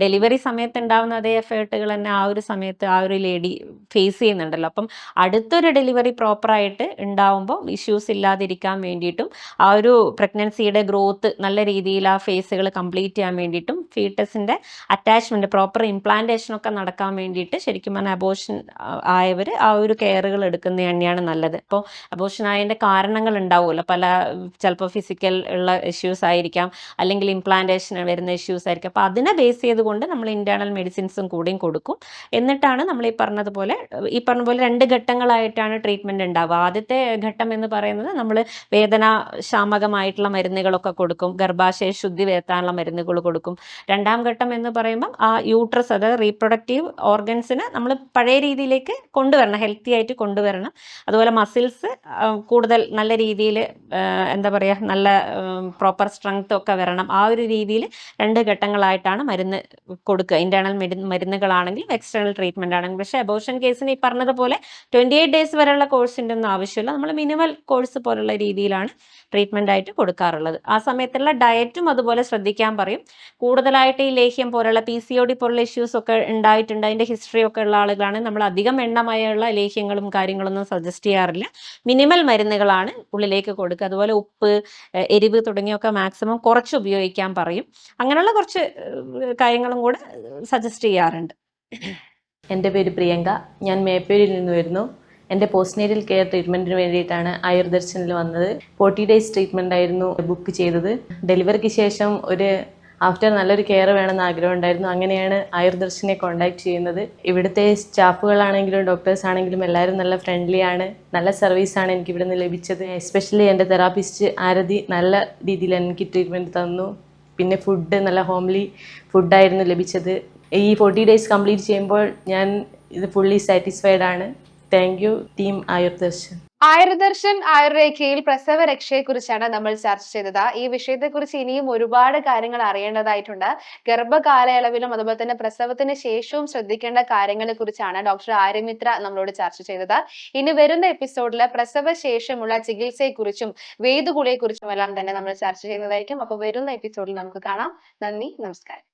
ഡെലിവറി സമയത്ത് ഉണ്ടാവുന്ന അതേ എഫേർട്ടുകൾ തന്നെ ആ ഒരു സമയത്ത് ആ ഒരു ലേഡി ഫേസ് ചെയ്യുന്നുണ്ടല്ലോ. അപ്പം അടുത്തൊരു ഡെലിവറി പ്രോപ്പറായിട്ട് ഉണ്ടാവുമ്പോൾ ഇഷ്യൂസ് ഇല്ലാതിരിക്കാൻ വേണ്ടിയിട്ടും ആ ഒരു പ്രഗ്നൻസിയുടെ ഗ്രോത്ത് നല്ല രീതിയിൽ ആ ഫേസുകൾ കംപ്ലീറ്റ് ചെയ്യാൻ വേണ്ടിയിട്ടും ഫീറ്റസിൻ്റെ അറ്റാച്ച്മെൻറ്റ്, പ്രോപ്പർ ഇംപ്ലാന്റ് ഇംപ്ലാന്റേഷൻ ഒക്കെ നടക്കാൻ വേണ്ടിയിട്ട് ശരിക്കും പറഞ്ഞാൽ അബോഷൻ ആയവർ ആ ഒരു കെയറുകൾ എടുക്കുന്നത് തന്നെയാണ് നല്ലത്. ഇപ്പോൾ അബോഷൻ ആയതിൻ്റെ കാരണങ്ങൾ ഉണ്ടാവുമല്ലോ, പല ചിലപ്പോൾ ഫിസിക്കൽ ഉള്ള ഇഷ്യൂസ് ആയിരിക്കാം, അല്ലെങ്കിൽ ഇംപ്ലാന്റേഷൻ വരുന്ന ഇഷ്യൂസ് ആയിരിക്കും. അപ്പോൾ അതിനെ ബേസ് ചെയ്തുകൊണ്ട് നമ്മൾ ഇന്റേണൽ മെഡിസിൻസും കൂടിയും കൊടുക്കും. എന്നിട്ടാണ് നമ്മൾ ഈ പറഞ്ഞ പോലെ 2 ഘട്ടങ്ങളായിട്ടാണ് ട്രീറ്റ്മെന്റ് ഉണ്ടാവുക. ആദ്യത്തെ ഘട്ടം എന്ന് പറയുന്നത് നമ്മൾ വേദനാശാമകമായിട്ടുള്ള മരുന്നുകളൊക്കെ കൊടുക്കും, ഗർഭാശയ ശുദ്ധി വരുത്താനുള്ള മരുന്നുകൾ കൊടുക്കും. 2ാം ഘട്ടം എന്ന് പറയുമ്പം ആ യൂട്രസ്, അതായത് റീപ്രൊഡക്റ്റീവ് ഓർഗൻസിനെ നമ്മൾ പഴയ രീതിയിലേക്ക് കൊണ്ടുവരണം, ഹെൽത്തി ആയിട്ട് കൊണ്ടുവരണം. അതുപോലെ മസിൽസ് കൂടുതൽ നല്ല രീതിയിൽ എന്താ പറയുക, നല്ല പ്രോപ്പർ സ്ട്രെങ്ത് ഒക്കെ വരണം. ആ ഒരു രീതിയിൽ 2 ഘട്ടങ്ങളായിട്ടാണ് മരുന്ന് കൊടുക്കുക. ഇന്റേണൽ മരുന്നുകളാണെങ്കിൽ എക്സ്റ്റേണൽ ട്രീറ്റ്മെന്റ് ആണെങ്കിൽ. പക്ഷേ അബോർഷൻ കേസിന് ഈ പറഞ്ഞതുപോലെ 28 ഡേയ്സ് വരെയുള്ള കോഴ്സിൻ്റെ ഒന്നും ആവശ്യമില്ല. നമ്മൾ മിനിമൽ കോഴ്സ് പോലുള്ള രീതിയിലാണ് ട്രീറ്റ്മെന്റ് ആയിട്ട് കൊടുക്കാറുള്ളത്. ആ സമയത്തുള്ള ഡയറ്റും അതുപോലെ ശ്രദ്ധിക്കാൻ പറയും. കൂടുതലായിട്ട് ഈ ലേഹ്യം പോലുള്ള PCOD പോലുള്ള ഇഷ്യൂസ് ഒക്കെ ഉണ്ടായിട്ടുണ്ട്, അതിന്റെ ഹിസ്റ്ററി ഒക്കെ ഉള്ള ആളുകളാണ് നമ്മൾ അധികം എണ്ണമയമുള്ള ലേഹ്യങ്ങളും കാര്യങ്ങളൊന്നും സജസ്റ്റ് ചെയ്യാറില്ല. മിനിമൽ മരുന്നുകളാണ് ഉള്ളിലേക്ക് കൊടുക്കുക. അതുപോലെ ഉപ്പ്, എരിവ് തുടങ്ങിയൊക്കെ മാക്സിമം കുറച്ച് ഉപയോഗിക്കാൻ പറയും. അങ്ങനെയുള്ള കുറച്ച് കാര്യങ്ങളും കൂടെ സജസ്റ്റ് ചെയ്യാറുണ്ട്. എൻ്റെ പേര് പ്രിയങ്ക. ഞാൻ മേപ്പേരിൽ നിന്ന് വരുന്നു. എൻ്റെ പോസ്റ്റ്നേറ്റൽ കെയർ ട്രീറ്റ്മെൻറ്റിന് വേണ്ടിയിട്ടാണ് ആയുർദർശനിൽ വന്നത്. 40 ഡേയ്സ് ട്രീറ്റ്മെൻ്റ് ആയിരുന്നു ബുക്ക് ചെയ്തത്. ഡെലിവറിക്ക് ശേഷം ആഫ്റ്റർ നല്ലൊരു കെയർ വേണമെന്ന് ആഗ്രഹം ഉണ്ടായിരുന്നു. അങ്ങനെയാണ് ആയുർദർശനെ കോൺടാക്ട് ചെയ്യുന്നത്. ഇവിടുത്തെ സ്റ്റാഫുകളാണെങ്കിലും ഡോക്ടേഴ്സ് ആണെങ്കിലും എല്ലാവരും നല്ല ഫ്രണ്ട്ലി ആണ്. നല്ല സർവീസാണ് എനിക്ക് ഇവിടെ നിന്ന് ലഭിച്ചത്. എസ്പെഷ്യലി എൻ്റെ തെറാപ്പിസ്റ്റ് ആരതി നല്ല രീതിയിൽ എനിക്ക് ട്രീറ്റ്മെൻറ്റ് തന്നു. പിന്നെ ഫുഡ് നല്ല ഹോംലി ഫുഡായിരുന്നു ലഭിച്ചത്. ഈ 40 ഡേയ്സ് കംപ്ലീറ്റ് ചെയ്യുമ്പോൾ ഞാൻ ഇത് ഫുള്ളി സാറ്റിസ്ഫൈഡ് ആണ്. Thank you team Ayurdarshan. Ayurdarshan ആയുർരേഖയിൽ പ്രസവ രക്ഷയെ കുറിച്ചാണ് നമ്മൾ ചർച്ച ചെയ്തത്. ഈ വിഷയത്തെക്കുറിച്ച് ഇനിയും ഒരുപാട് കാര്യങ്ങൾ അറിയേണ്ടതായിട്ടുണ്ട്. ഗർഭകാലയളവിലും അതുപോലെ തന്നെ പ്രസവത്തിന് ശേഷവും ശ്രദ്ധിക്കേണ്ട കാര്യങ്ങളെ കുറിച്ചാണ് ഡോക്ടർ ആര്യമിത്ര നമ്മളോട് ചർച്ച ചെയ്തത്. ഇനി വരുന്ന എപ്പിസോഡിൽ പ്രസവ ശേഷമുള്ള ചികിത്സയെക്കുറിച്ചും വേദുകുളിയെക്കുറിച്ചും എല്ലാം തന്നെ നമ്മൾ ചർച്ച ചെയ്യുന്നതായിരിക്കും. അപ്പോൾ വരുന്ന എപ്പിസോഡിൽ നമുക്ക് കാണാം. നന്ദി, നമസ്കാരം.